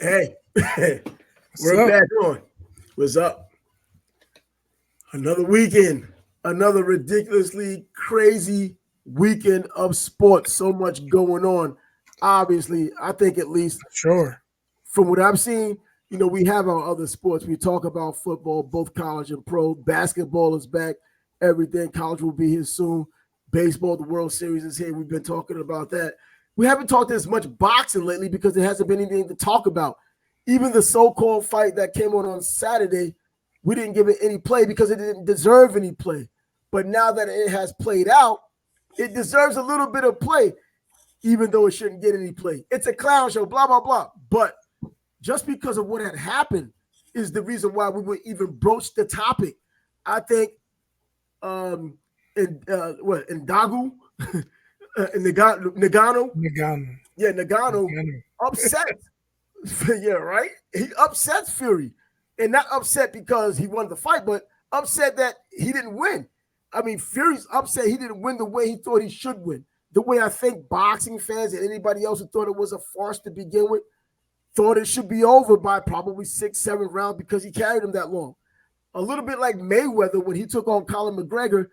Hey, What's we're up? back on. What's up? Another weekend, another ridiculously crazy weekend of sports. So much going on. Obviously, I think at least Sure. from what I've seen, we have our other sports. We talk about football, both college and pro. Basketball is back. Everything. College will be here soon. Baseball, the World Series is here. We've been talking about that. We haven't talked as much boxing lately because there hasn't been anything to talk about. Even the so-called fight that came on Saturday, we didn't give it any play because it didn't deserve any play. But now that it has played out, it deserves a little bit of play, even though it shouldn't get any play. It's a clown show, blah, blah, blah. But just because of what had happened is the reason why we would even broach the topic. I think in Dagu, Nagano, Nagano. yeah, Nagano Nagano. upset. Yeah, right. He upsets Fury, and not upset because he won the fight, but upset that he didn't win. I mean, Fury's upset he didn't win the way he thought he should win. The way I think boxing fans and anybody else who thought it was a farce to begin with thought it should be over by probably 6, 7 rounds because he carried him that long. A little bit like Mayweather when he took on Conor McGregor.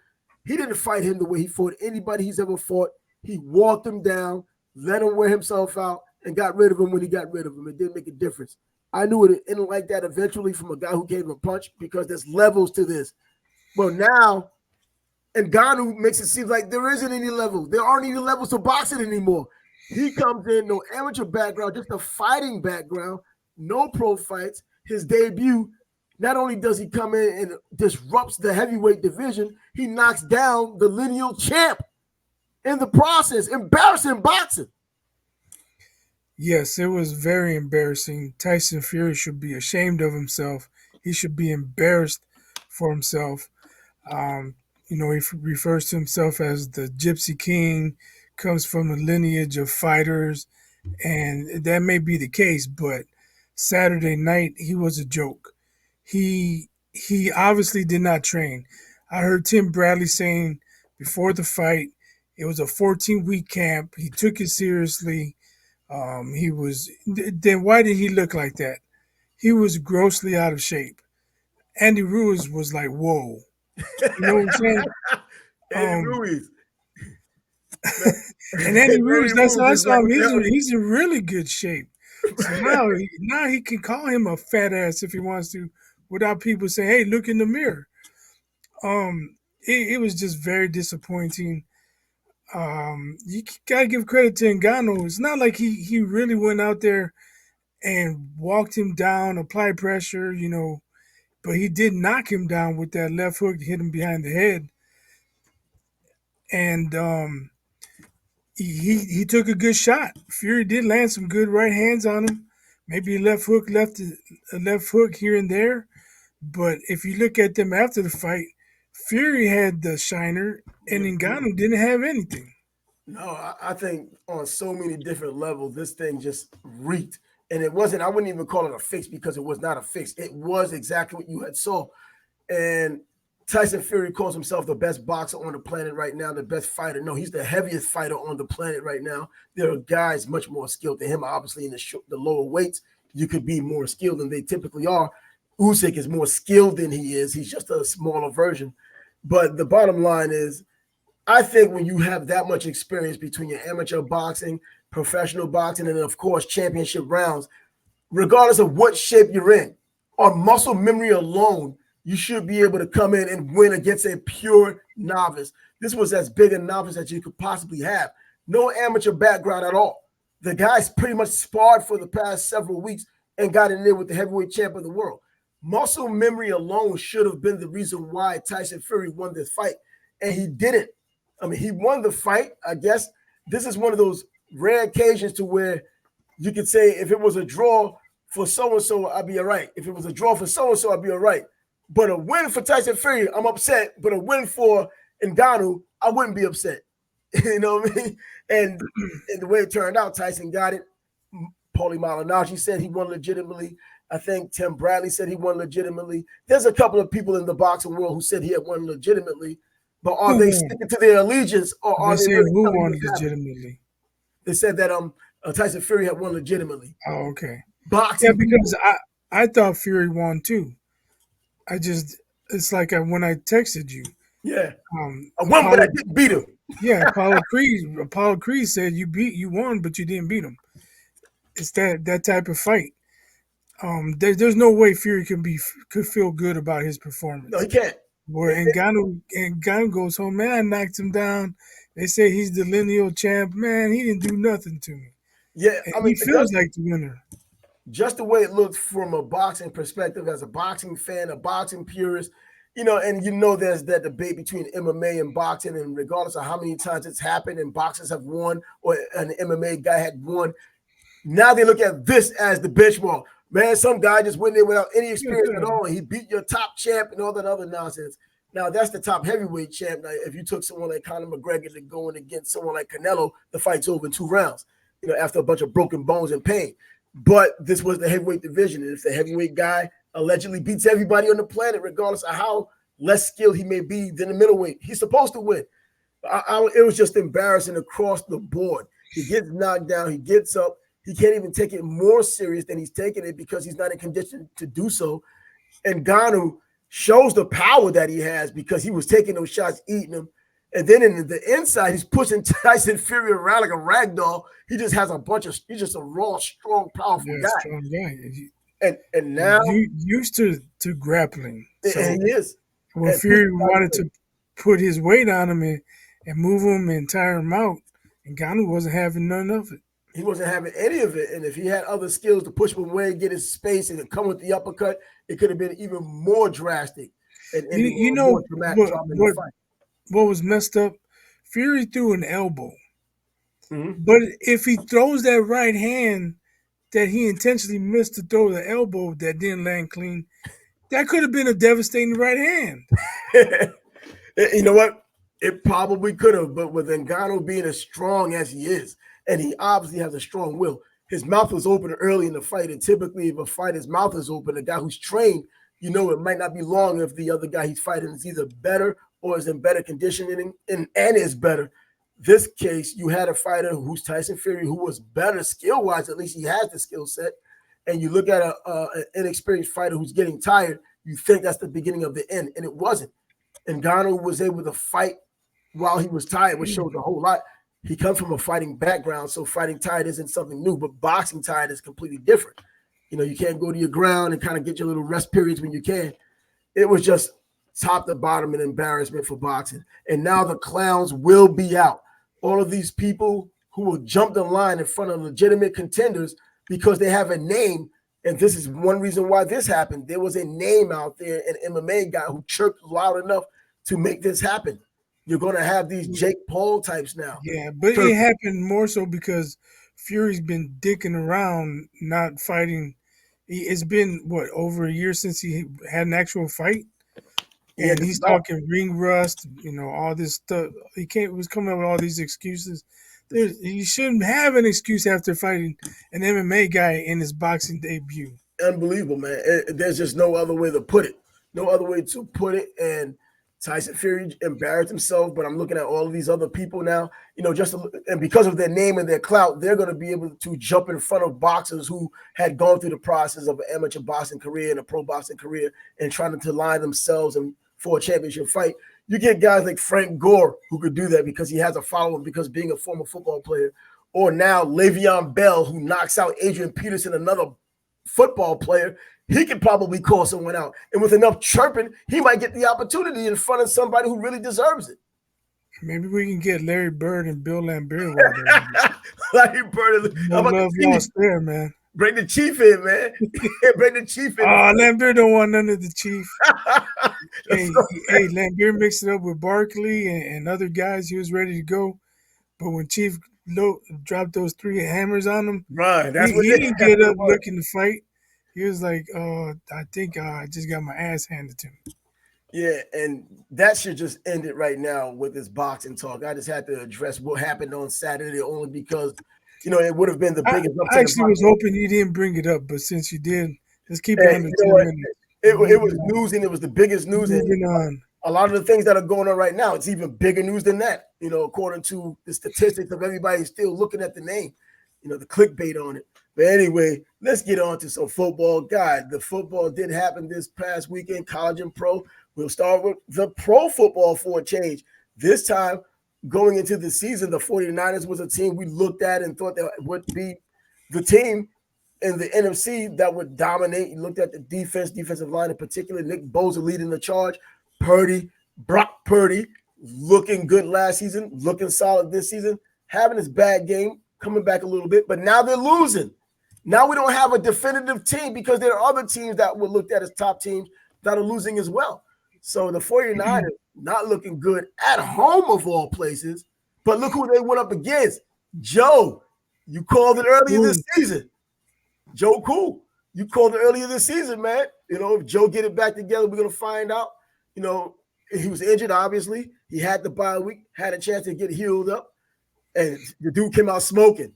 He didn't fight him the way he fought anybody he's ever fought. He walked him down, let him wear himself out, and got rid of him when he got rid of him. It didn't make a difference. I knew it ended like that eventually from a guy who gave him a punch because there's levels to this. Well, now, and Ngannou makes it seem like there isn't any levels. There aren't any levels to boxing anymore. He comes in, no amateur background, just a fighting background, no pro fights. His debut, not only does he come in and disrupts the heavyweight division, he knocks down the lineal champ in the process, embarrassing boxing. Yes, it was very embarrassing. Tyson Fury should be ashamed of himself. He should be embarrassed for himself. Um, he refers to himself as the Gypsy King, comes from a lineage of fighters, and that may be the case, but Saturday night he was a joke. He obviously did not train. I heard Tim Bradley saying before the fight it was a 14-week camp. He took it seriously. He was then why did he look like that? He was grossly out of shape. Andy Ruiz was like, "Whoa," you know what I'm saying? Andy Um, Ruiz. and Andy Andy Ruiz, that's Ruiz is that's like, he's in really good shape. So now he can call him a fat ass if he wants to, without people saying, "Hey, look in the mirror." It was just very disappointing. You gotta give credit to Ngannou. It's not like he really went out there and walked him down, applied pressure, but he did knock him down with that left hook, hit him behind the head, and he took a good shot. Fury did land some good right hands on him, maybe a left hook here and there, but if you look at them after the fight, Fury had the shiner, and Ngannou didn't have anything. no, I think on so many different levels, this thing just reeked. And it wasn't, I wouldn't even call it a fix because it was not a fix. It was exactly what you had saw. And Tyson Fury calls himself the best boxer on the planet right now, the best fighter. No, he's the heaviest fighter on the planet right now. There are guys much more skilled than him. Obviously, in the lower weights, you could be more skilled than they typically are. Usyk is more skilled than he is. He's just a smaller version. But the bottom line is, I think when you have that much experience between your amateur boxing, professional boxing, and then of course championship rounds, regardless of what shape you're in, on muscle memory alone, you should be able to come in and win against a pure novice. This was as big a novice as you could possibly have. No amateur background at all. The guy's pretty much sparred for the past several weeks and got in there with the heavyweight champ of the world. Muscle memory alone should have been the reason why Tyson Fury won this fight, and he didn't. I mean, he won the fight. I guess this is one of those rare occasions to where you could say if it was a draw for so and so, I'd be all right. If it was a draw for so and so, I'd be all right. But a win for Tyson Fury, I'm upset. But a win for Ngannou, I wouldn't be upset. You know what I mean? And the way it turned out, Tyson got it. Paulie Malignaggi said he won legitimately. I think Tim Bradley said he won legitimately. There's a couple of people in the boxing world who said he had won legitimately. But are Who they won? sticking to their allegiance, or They are they said really who telling you won what's happening? legitimately. They said that Tyson Fury had won legitimately. Oh, okay. Yeah, boxing because people. I thought Fury won too. It's like when I texted you. Yeah, I won, but I Apollo, didn't beat him. yeah, Apollo Creed said you won, but you didn't beat him. It's that type of fight. There's no way Fury could feel good about his No, he performance. can't. Where Ngannou goes home, man, I knocked him down. They say he's the lineal champ. Man, he didn't do nothing to me. Yeah, And I mean, he feels like the winner. just the way it looks from a boxing perspective, as a boxing fan, a boxing purist, and there's that debate between MMA and boxing, and regardless of how many times it's happened and boxers have won or an MMA guy had won, now they look at this as the benchmark. Man, some guy just went there without any experience at all, and he beat your top champ and all that other nonsense. Now that's the top heavyweight champ. Now, if you took someone like Conor McGregor to go in against someone like Canelo, the fight's over in 2 rounds. After a bunch of broken bones and pain. But this was the heavyweight division, and if the heavyweight guy allegedly beats everybody on the planet, regardless of how less skilled he may be than the middleweight, he's supposed to win. It was just embarrassing across the board. He gets knocked down, he gets up, he can't even take it more serious than he's taking it because he's not in condition to do so. And Ngannou shows the power that he has because he was taking those shots, eating them. And then in the inside, he's pushing Tyson Fury around like a rag doll. He just has he's just a raw, strong, powerful guy. Strong guy. And now used to grappling. So and he is. when And Fury wanted to put his weight on him and move him and tire him out, and Ngannou wasn't having none of it. He wasn't having any of it. And if he had other skills to push him away, get his space, and come with the uppercut, it could have been even more drastic. And more dramatic what was messed up? Fury threw an elbow. Mm-hmm. But if he throws that right hand that he intentionally missed to throw the elbow that didn't land clean, that could have been a devastating right hand. You know what? It probably could have, but with Ngannou being as strong as he is, and he obviously has a strong will, his mouth was open early in the fight. And typically, if a fighter's mouth is open, a guy who's trained, it might not be long if the other guy he's fighting is either better or is in better conditioning and is better. This case, you had a fighter who's Tyson Fury, who was better skill-wise. At least he has the skill set. And you look at an inexperienced fighter who's getting tired, you think that's the beginning of the end, and it wasn't. And Ngannou was able to fight while he was tired, which shows a whole lot. He comes from a fighting background, so fighting tired isn't something new, but boxing tired is completely different. You can't go to your ground and kind of get your little rest periods when you can. It was just top to bottom an embarrassment for boxing. And now the clowns will be out. All of these people who will jump the line in front of legitimate contenders because they have a name. And this is one reason why this happened. There was a name out there, an MMA guy who chirped loud enough to make this happen. You're going to have these Jake Paul types now. Yeah, but it happened more so because Fury's been dicking around, not fighting. It's been, over a year since he had an actual fight? And he's talking ring rust, all this stuff. He was coming up with all these excuses. He shouldn't have an excuse after fighting an MMA guy in his boxing debut. Unbelievable, man. There's just no other way to put it. No other way to put it. And Tyson Fury embarrassed himself, but I'm looking at all of these other people now, and because of their name and their clout, they're going to be able to jump in front of boxers who had gone through the process of an amateur boxing career and a pro boxing career and trying to line themselves for a championship fight. You get guys like Frank Gore who could do that because he has a following because being a former football player, or now Le'Veon Bell who knocks out Adrian Peterson, another football player. He could probably call someone out. And with enough chirping, he might get the opportunity in front of somebody who really deserves it. Maybe we can get Larry Bird and Bill Lambert. Larry Bird. No love lost there, man. Bring the chief in, man. Bring the chief in. Oh, Lambert don't want none of the chief. hey, Lambert mixed it up with Barkley and other guys. He was ready to go. But when Chief dropped those 3 hammers on him, right, he didn't get up looking to fight. He was like, I think I just got my ass handed to me. Yeah, and that should just end it right now with this boxing talk. I just had to address what happened on Saturday only because, it would have been the biggest upset. I actually was hoping you didn't bring it up, but since you did, let's keep it under 10 minutes. It was news, and it was the biggest news. Moving on. A lot of the things that are going on right now, it's even bigger news than that, according to the statistics of everybody still looking at the name. the clickbait on it. But anyway, let's get on to some football. God, the football did happen this past weekend, college and pro. We'll start with the pro football for a change. This time, going into the season, the 49ers was a team we looked at and thought that would be the team in the NFC that would dominate. You looked at the defensive line in particular. Nick Bosa leading the charge. Brock Purdy, looking good last season, looking solid this season, having his bad game, coming back a little bit, but now they're losing. Now we don't have a definitive team because there are other teams that were looked at as top teams that are losing as well. So the 49ers not looking good at home of all places, but look who they went up against. Joe, you called it earlier this season. Joe Cool, you called it earlier this season, man. If Joe get it back together, we're going to find out. He was injured, obviously. He had the bye week, had a chance to get healed up, and the dude came out smoking.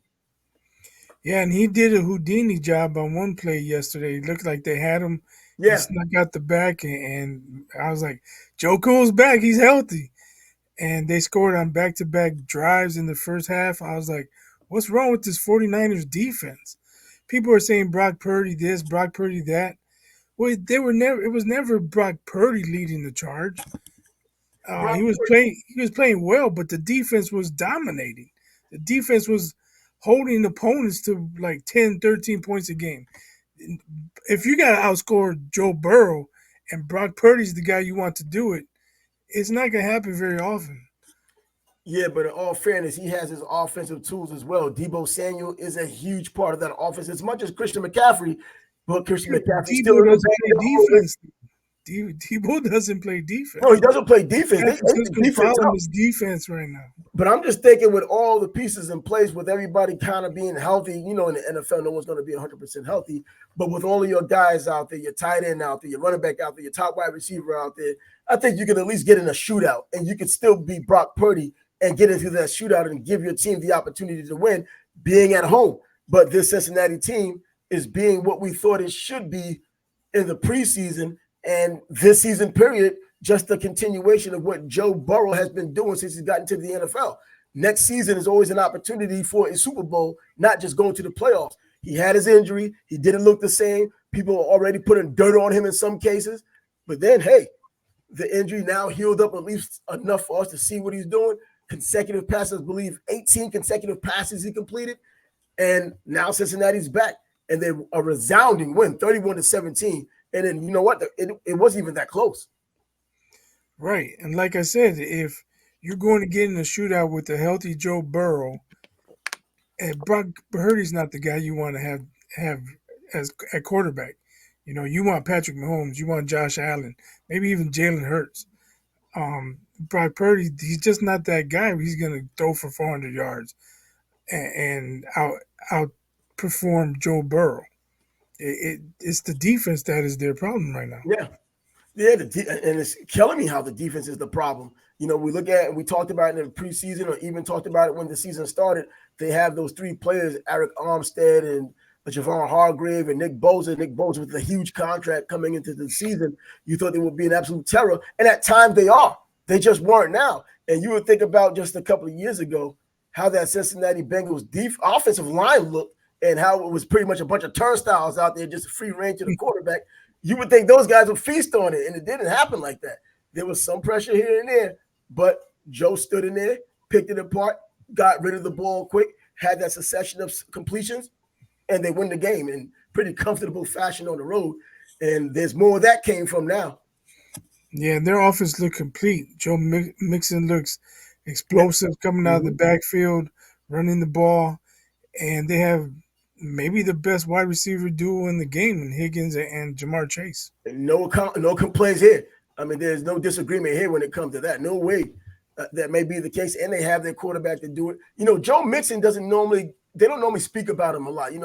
Yeah, and he did a Houdini job on one play yesterday. It looked like they had him. Yeah. He snuck out the back, and I was like, Joe Cool's back. He's healthy. And they scored on back-to-back drives in the first half. I was like, what's wrong with this 49ers defense? People are saying Brock Purdy this, Brock Purdy that. Well, it was never Brock Purdy leading the charge. He was playing well, but the defense was dominating. The defense was holding opponents to like 10, 13 points a game. If you got to outscore Joe Burrow and Brock Purdy's the guy you want to do it, it's not going to happen very often. Yeah, but in all fairness, he has his offensive tools as well. Deebo Samuel is a huge part of that offense as much as Christian McCaffrey, but Christian McCaffrey still doesn't play defense. Deebo doesn't play defense. No, he doesn't play defense. His defense right now. But I'm just thinking with all the pieces in place, with everybody kind of being healthy, in the NFL, no one's going to be 100% healthy. But with all of your guys out there, your tight end out there, your running back out there, your top wide receiver out there, I think you can at least get in a shootout, and you can still beat Brock Purdy and get into that shootout and give your team the opportunity to win being at home. But this Cincinnati team is being what we thought it should be in the preseason and this season period, just a continuation of what Joe Burrow has been doing since he's gotten to the NFL. Next season is always an opportunity for a Super Bowl, not just going to the playoffs. He had his injury. He didn't look the same. People are already putting dirt on him in some cases. But then, hey, the injury now healed up at least enough for us to see what he's doing. Consecutive passes, I believe 18 consecutive passes he completed. And now Cincinnati's back. And they're a resounding win, 31-17. And then you know what? It wasn't even that close. Right. And like I said, if you're going to get in a shootout with a healthy Joe Burrow, and Brock Purdy's not the guy you want to have as at quarterback. You want Patrick Mahomes, you want Josh Allen, maybe even Jalen Hurts. Brock Purdy, he's just not that guy. He's going to throw for 400 yards and outperform Joe Burrow. It's the defense that is their problem right now. Yeah, and it's killing me how the defense is the problem. We look at and we talked about it in the preseason, or even talked about it when the season started. They have those three players, Eric Armstead and Javon Hargrave and Nick Bosa. Nick Bosa with a huge contract coming into the season. You thought they would be an absolute terror, and at times they are. They just weren't now. And you would think about just a couple of years ago how that Cincinnati Bengals offensive line looked, and how it was pretty much a bunch of turnstiles out there, just free range to the quarterback. You would think those guys would feast on it, and it didn't happen like that. There was some pressure here and there, but Joe stood in there, picked it apart, got rid of the ball quick, had that succession of completions, and they win the game in pretty comfortable fashion on the road. And there's more of that came from now. Yeah, their offense looked complete. Joe Mixon looks explosive coming out of the backfield, running the ball, and they have maybe the best wide receiver duo in the game in Higgins and Jamar Chase. No complaints here. I mean, there's no disagreement here when it comes to that. No way that may be the case, and they have their quarterback to do it. Joe Mixon they don't normally speak about him a lot. You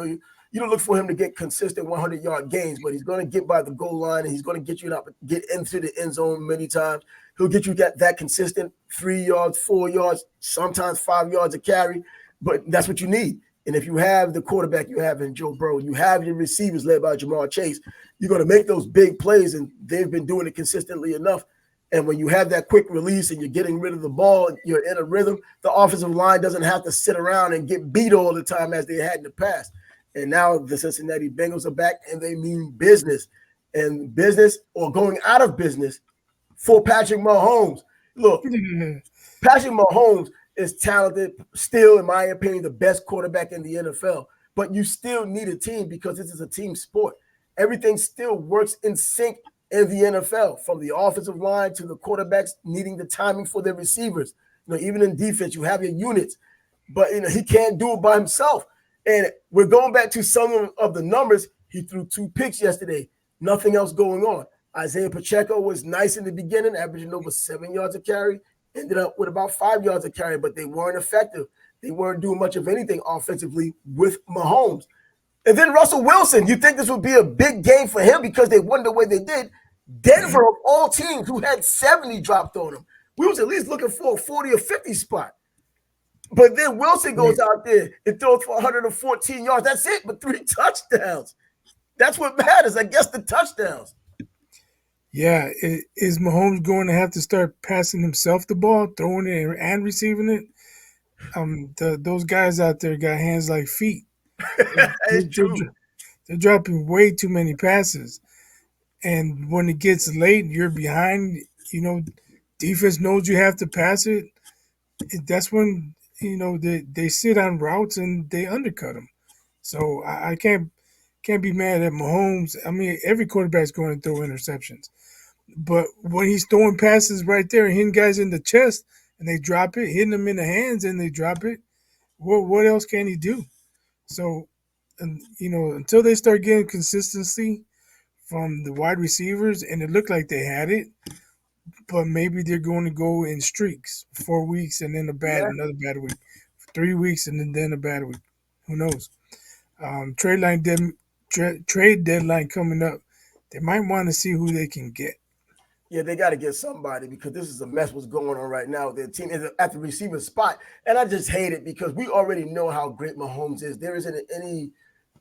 don't look for him to get consistent 100-yard gains, but he's going to get by the goal line, and he's going to get you get into the end zone many times. He'll get you that consistent 3 yards, 4 yards, sometimes 5 yards a carry, but that's what you need. And if you have the quarterback you have in Joe Burrow, you have your receivers led by Jamar Chase, you're going to make those big plays, and they've been doing it consistently enough. And when you have that quick release and you're getting rid of the ball, you're in a rhythm, the offensive line doesn't have to sit around and get beat all the time as they had in the past. And now the Cincinnati Bengals are back and they mean business. And business or going out of business for Patrick Mahomes. Look, Patrick Mahomes is talented, still, in my opinion, the best quarterback in the NFL. But you still need a team because this is a team sport. Everything still works in sync in the NFL, from the offensive line to the quarterbacks needing the timing for their receivers. Even in defense, you have your units, but he can't do it by himself. And we're going back to some of the numbers. He threw 2 picks yesterday. Nothing else going on. Isaiah Pacheco was nice in the beginning, averaging over 7 yards a carry. Ended up with about 5 yards a carry, but they weren't effective. They weren't doing much of anything offensively with Mahomes. And then Russell Wilson, you think this would be a big game for him because they won the way they did. Denver, of all teams, who had 70 dropped on them, we was at least looking for a 40 or 50 spot. But then Wilson goes out there and throws for 114 yards. That's it, but 3 touchdowns. That's what matters, I guess, the touchdowns. Yeah, is Mahomes going to have to start passing himself the ball, throwing it and receiving it? Those guys out there got hands like feet. They're dropping way too many passes. And when it gets late, you're behind, defense knows you have to pass it. That's when, they sit on routes and they undercut them. So I can't be mad at Mahomes. I mean, every quarterback's going to throw interceptions. But when he's throwing passes right there and hitting guys in the chest and they drop it, hitting them in the hands and they drop it, what else can he do? So, until they start getting consistency from the wide receivers, and it looked like they had it, but maybe they're going to go in streaks, 4 weeks and then another bad week, 3 weeks and then a bad week. Who knows? Trade deadline coming up. They might want to see who they can get. Yeah, they got to get somebody because this is a mess what's going on right now. Their team is at the receiver spot. And I just hate it because we already know how great Mahomes is. There isn't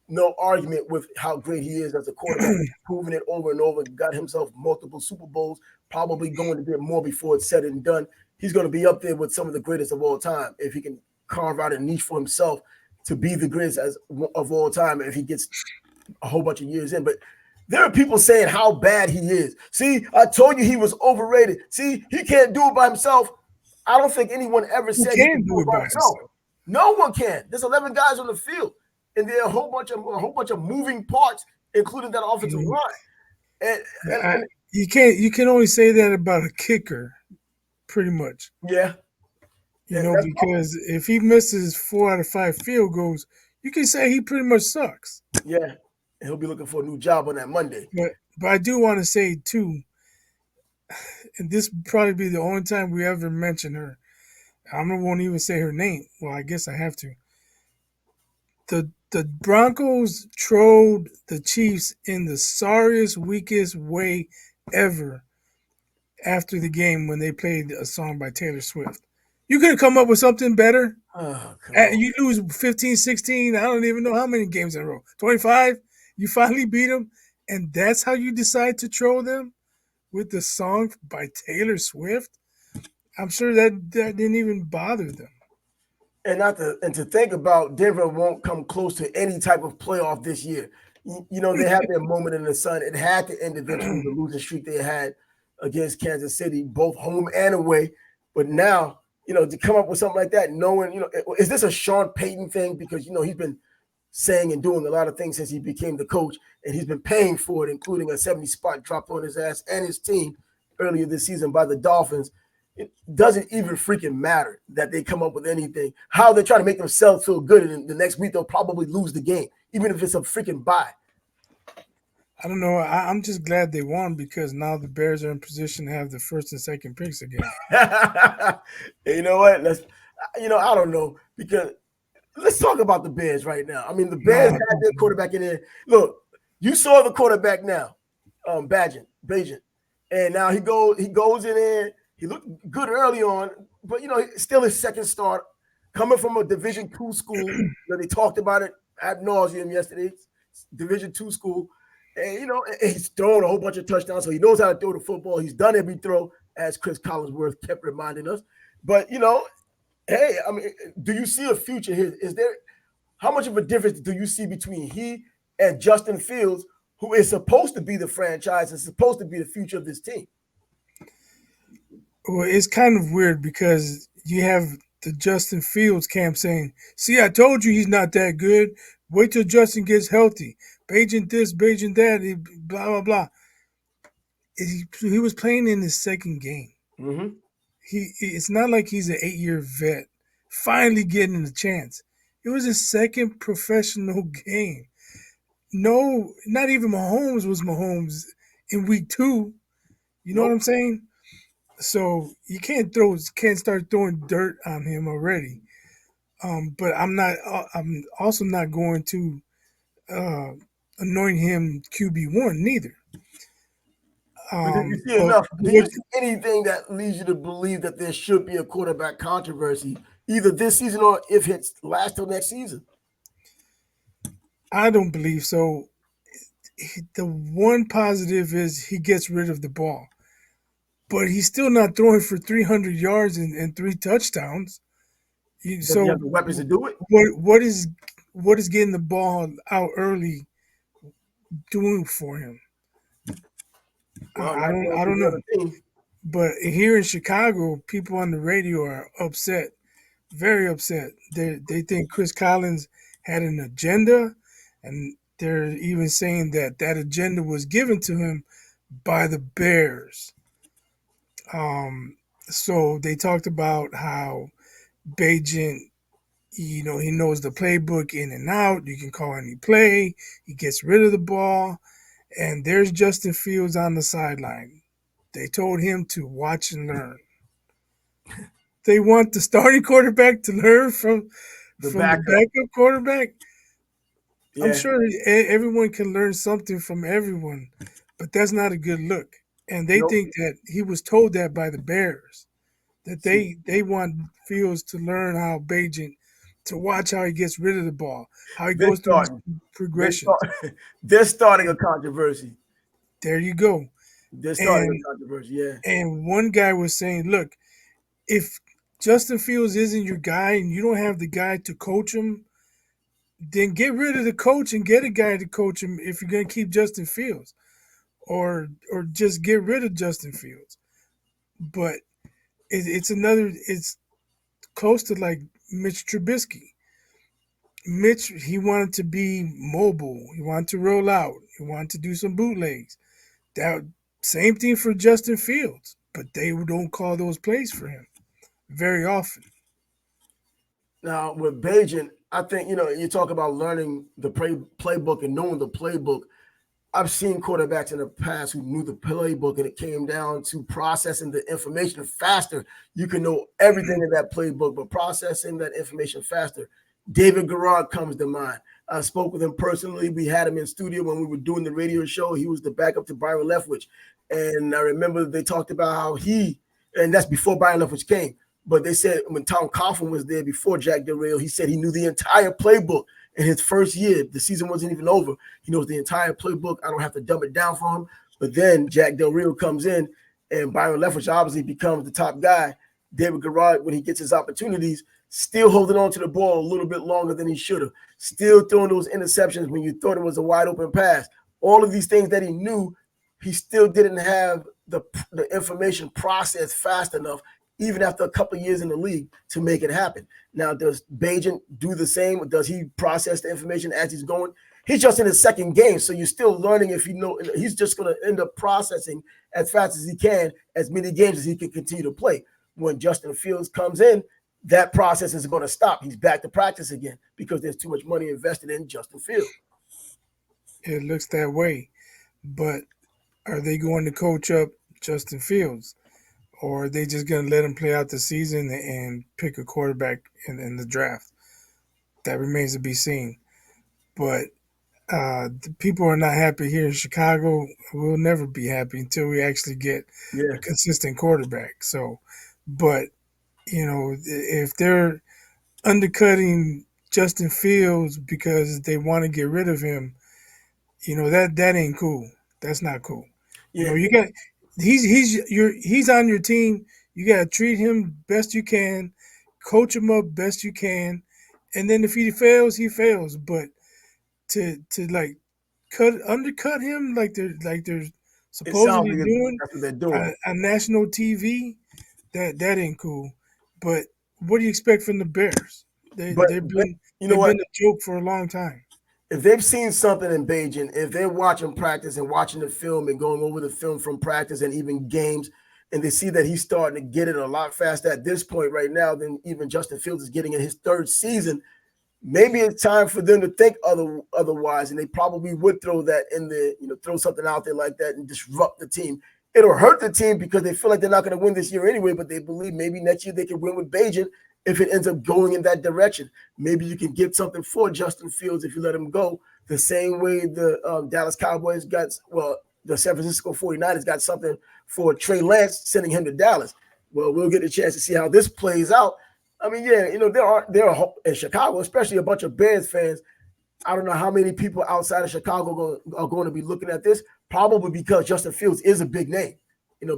no argument with how great he is as a quarterback. He's proven it over and over, got himself multiple Super Bowls, probably going to get more before it's said and done. He's going to be up there with some of the greatest of all time if he can carve out a niche for himself to be the greatest of all time if he gets a whole bunch of years in. But there are people saying how bad he is. See, I told you he was overrated. See, he can't do it by himself. I don't think anyone ever said he can do it by himself. No one can. There's 11 guys on the field, and there are a whole bunch of moving parts, including that offensive line. And you can only say that about a kicker, pretty much. Yeah. Because if he misses 4 out of 5 field goals, you can say he pretty much sucks. Yeah. And he'll be looking for a new job on that Monday. But I do want to say, too, and this will probably be the only time we ever mention her. I won't even say her name. Well, I guess I have to. The Broncos trolled the Chiefs in the sorriest, weakest way ever after the game when they played a song by Taylor Swift. You could have come up with something better. You lose 15, 16, I don't even know how many games in a row. 25? You finally beat them, and that's how you decide to troll them with the song by Taylor Swift? I'm sure that didn't even bother them. And to think about Denver won't come close to any type of playoff this year. They had their moment in the sun. It had to end eventually, the losing streak they had against Kansas City, both home and away. But now, to come up with something like that, knowing, is this a Sean Payton thing? Because, he's been saying and doing a lot of things since he became the coach, and he's been paying for it, including a 70 spot dropped on his ass and his team earlier this season by the Dolphins. It doesn't even freaking matter that they come up with anything. How they're trying to make themselves feel good, and the next week they'll probably lose the game, even if it's a freaking bye. I don't know. I'm just glad they won because now the Bears are in position to have the first and second picks again. You know what? I don't know, because let's talk about the Bears right now. I mean, the Bears had their quarterback in there. Look, you saw the quarterback now, Bagent, and now he goes in there. He looked good early on, but still his second start, coming from a Division II school. They talked about it ad nauseum yesterday. Division II school, and he's thrown a whole bunch of touchdowns, so he knows how to throw the football. He's done every throw. as Chris Collinsworth kept reminding us. But hey, I mean, do you see a future here? Is there how much of a difference do you see between he and Justin Fields, who is supposed to be the franchise and supposed to be the future of this team? Well, it's kind of weird because you have the Justin Fields camp saying, "See, I told you he's not that good. Wait till Justin gets healthy. Bagent this, Bagent that, blah blah blah." He was playing in his second game. Mm-hmm. It's not like he's an 8-year vet finally getting the chance. It was his second professional game. No, not even Mahomes was Mahomes in week 2. You know what Nope. I'm saying? So you can't start throwing dirt on him already. But I'm also not going to uh, anoint him QB1 neither. But did you see But enough? Do you what see anything that leads you to believe that there should be a quarterback controversy either this season or if it's last till next season? I don't believe so. The one positive is he gets rid of the ball, but he's still not throwing for 300 yards and 3 touchdowns. Does he have So the weapons to do it? what is getting the ball out early doing for him? Well, I not don't going I to don't the know. other team. But here in Chicago, people on the radio are upset, very upset. They think Chris Collins had an agenda, and they're even saying that that agenda was given to him by the Bears. So they talked about how Bajent, he knows the playbook in and out. You can call any play. He gets rid of the ball, and there's Justin Fields on the sideline. They told him to watch and learn. They want the starting quarterback to learn from The the backup. backup quarterback. I'm Yeah. sure everyone can learn something from everyone, but that's not a good look. And they Nope. think that he was told that by the Bears, that See, they want Fields to learn how Bajent to watch how he gets rid of the ball, how he they're goes through his starting. They're progressions. start, they're starting a controversy. There you go. They're starting And a controversy. Yeah. one guy was saying, look, if Justin Fields isn't your guy and you don't have the guy to coach him, then get rid of the coach and get a guy to coach him if you're going to keep Justin Fields, or just get rid of Justin Fields. But it's close to like Mitch Trubisky. Mitch, he wanted to be mobile. He wanted to roll out. He wanted to do some bootlegs. That same thing for Justin Fields, but they don't call those plays for him very often. Now with Bajan, I think you talk about learning the playbook and knowing the playbook. I've seen quarterbacks in the past who knew the playbook, and it came down to processing the information faster. You can know everything in that playbook, but processing that information faster. David Garrard comes to mind. I spoke with him personally. We had him in studio when we were doing the radio show. He was the backup to Byron Leftwich. And I remember they talked about how and that's before Byron Leftwich came, but they said when Tom Coughlin was there before Jack Del Rio, he said he knew the entire playbook in his first year. The season wasn't even over. He knows the entire playbook. I don't have to dumb it down for him. But then Jack Del Rio comes in, and Byron Leftwich obviously becomes the top guy. David Garrard, when he gets his opportunities, still holding on to the ball a little bit longer than he should have. Still throwing those interceptions when you thought it was a wide open pass. All of these things that he knew, he still didn't have the information processed fast enough, even after a couple of years in the league, to make it happen. Now, does Bajan do the same? Or does he process the information as he's going? He's just in his second game, so you're still learning. If he's just going to end up processing as fast as he can, as many games as he can continue to play. When Justin Fields comes in, that process is going to stop. He's back to practice again because there's too much money invested in Justin Fields. It looks that way, but are they going to coach up Justin Fields, or are they just going to let him play out the season and pick a quarterback in the draft? That remains to be seen. But the people are not happy here in Chicago. We'll never be happy until we actually get a Yeah. consistent quarterback. So, but if they're undercutting Justin Fields because they want to get rid of him, that ain't cool. That's not cool. Yeah. You got he's on your team. You gotta treat him best you can, coach him up best you can, and then if he fails, he fails. But to like cut undercut him like they're It sounds supposedly like doing that's what they're doing. on national TV, that ain't cool. But what do you expect from the Bears? They But they've been you know they've what? been a joke for a long time. If they've seen something in Beijing, if they're watching practice and watching the film and going over the film from practice and even games, and they see that he's starting to get it a lot faster at this point right now than even Justin Fields is getting in his third season, maybe it's time for them to think otherwise, and they probably would throw that in the throw something out there like that and disrupt the team. It'll hurt the team because they feel like they're not going to win this year anyway, but they believe maybe next year they can win with Beijing if it ends up going in that direction. Maybe you can get something for Justin Fields if you let him go, the same way the Dallas Cowboys got, well, the San Francisco 49ers got something for Trey Lance, sending him to Dallas. Well, we'll get a chance to see how this plays out. I mean, yeah, there are in Chicago, especially a bunch of Bears fans. I don't know how many people outside of Chicago are going to be looking at this. Probably because Justin Fields is a big name.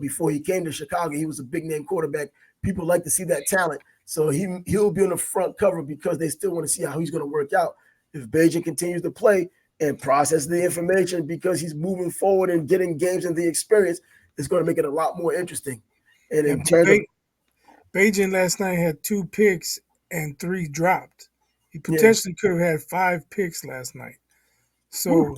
Before he came to Chicago, he was a big name quarterback. People like to see that talent, so he'll be on the front cover because they still want to see how he's going to work out if Beijing continues to play and process the information because he's moving forward and getting games and the experience. Is going to make it a lot more interesting. And Yeah, in terms of Beijing last night had 2 picks and 3 dropped. He yeah, potentially could have had 5 picks last night. whew, So,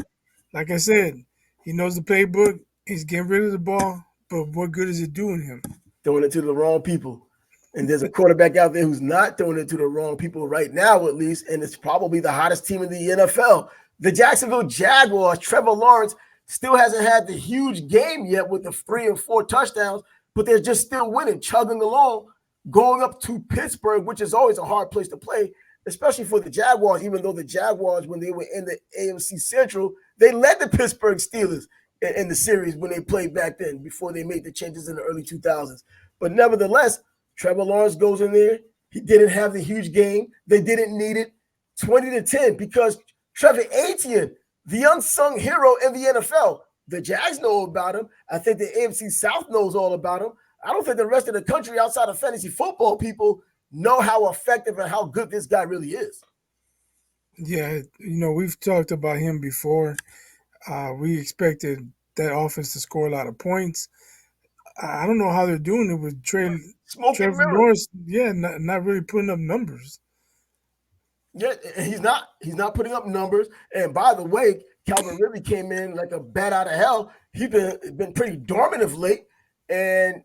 like I said, he knows the playbook. He's getting rid of the ball, but what good is it doing him? throwing it to the wrong people. And there's a quarterback out there who's not throwing it to the wrong people right now, at least. And it's probably the hottest team in the NFL. The Jacksonville Jaguars, Trevor Lawrence, still hasn't had the huge game yet with the 3 and 4 touchdowns, but they're just still winning, chugging along, going up to Pittsburgh, which is always a hard place to play, especially for the Jaguars, even though the Jaguars, when they were in the AFC Central, they led the Pittsburgh Steelers in the series when they played back then before they made the changes in the early 2000s. But nevertheless, Trevor Lawrence goes in there. He didn't have the huge game. They didn't need it. 20-10 because Trevor Etienne, the unsung hero in the NFL, the Jags know about him. I think the AFC South knows all about him. I don't think the rest of the country outside of fantasy football people know how effective and how good this guy really is. Yeah, we've talked about him before. We expected that offense to score a lot of points. I don't know how they're doing it with Smoke and Trevor mirrors. Lawrence. Yeah, not really putting up numbers. Yeah, he's not. He's not putting up numbers. And by the way, Calvin Ridley came in like a bat out of hell. He's been pretty dormant of late. And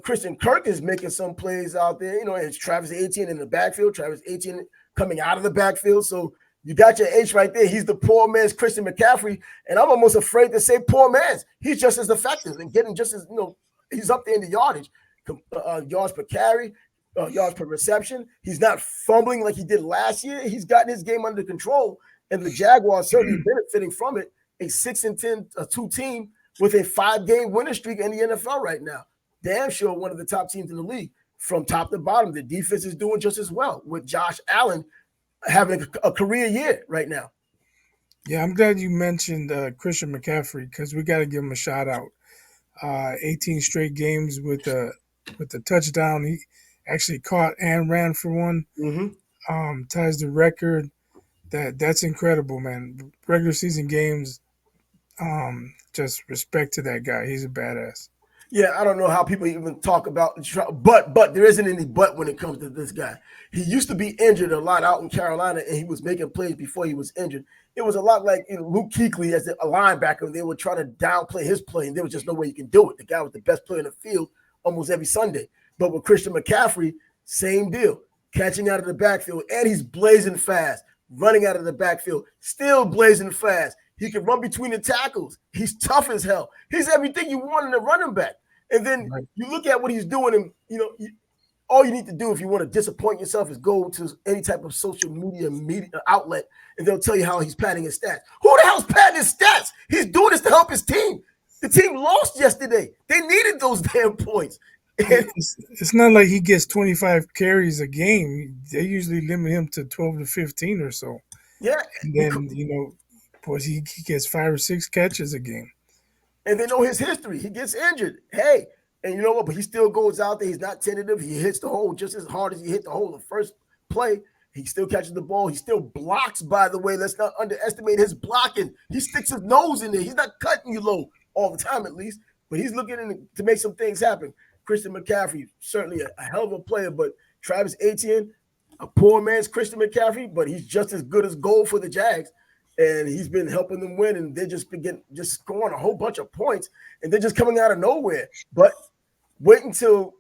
Christian Kirk is making some plays out there. It's Travis Etienne in the backfield. Travis Etienne coming out of the backfield. So you got your H right there. He's the poor man's Christian McCaffrey. And I'm almost afraid to say poor man's. He's just as effective and getting just as he's up there in the yardage, yards per carry, yards per reception. He's not fumbling like he did last year. He's gotten his game under control, and the Jaguars certainly benefiting from it. A 6-10-2 team with a 5-game winning streak in the NFL right now. Damn sure one of the top teams in the league from top to bottom. The defense is doing just as well with Josh Allen having a career year right now. Yeah, I'm glad you mentioned Christian McCaffrey because we got to give him a shout out. 18 straight games with the touchdown. He actually caught and ran for one. Mm-hmm. Ties the record. That's incredible, man. Regular season games. Just respect to that guy. He's a badass. Yeah, I don't know how people even talk about but there isn't any but when it comes to this guy. He used to be injured a lot out in Carolina, and he was making plays before he was injured. It was a lot like Luke Kuechly as a linebacker. They were trying to downplay his play, and there was just no way you can do it. The guy was the best player in the field almost every Sunday. But with Christian McCaffrey, same deal. Catching out of the backfield, and he's blazing fast. Running out of the backfield, still blazing fast. He can run between the tackles. He's tough as hell. He's everything you want in a running back. And then you look at what he's doing, and all you need to do if you want to disappoint yourself is go to any type of social media outlet, and they'll tell you how he's padding his stats. Who the hell's padding his stats? He's doing this to help his team. The team lost yesterday. They needed those damn points. It's not like he gets 25 carries a game. They usually limit him to 12 to 15 or so. Yeah, And then, boys, he gets 5 or 6 catches a game. and they know his history. He gets injured. Hey, and you know what? But he still goes out there. He's not tentative. He hits the hole just as hard as he hit the hole the first play. He still catches the ball. He still blocks, by the way. Let's not underestimate his blocking. He sticks his nose in there. He's not cutting you low all the time, at least, but he's looking to make some things happen. Christian McCaffrey, certainly a hell of a player, but Travis Etienne, a poor man's Christian McCaffrey, but he's just as good as gold for the Jags. And he's been helping them win, and they're just scoring a whole bunch of points, and they're just coming out of nowhere. But wait until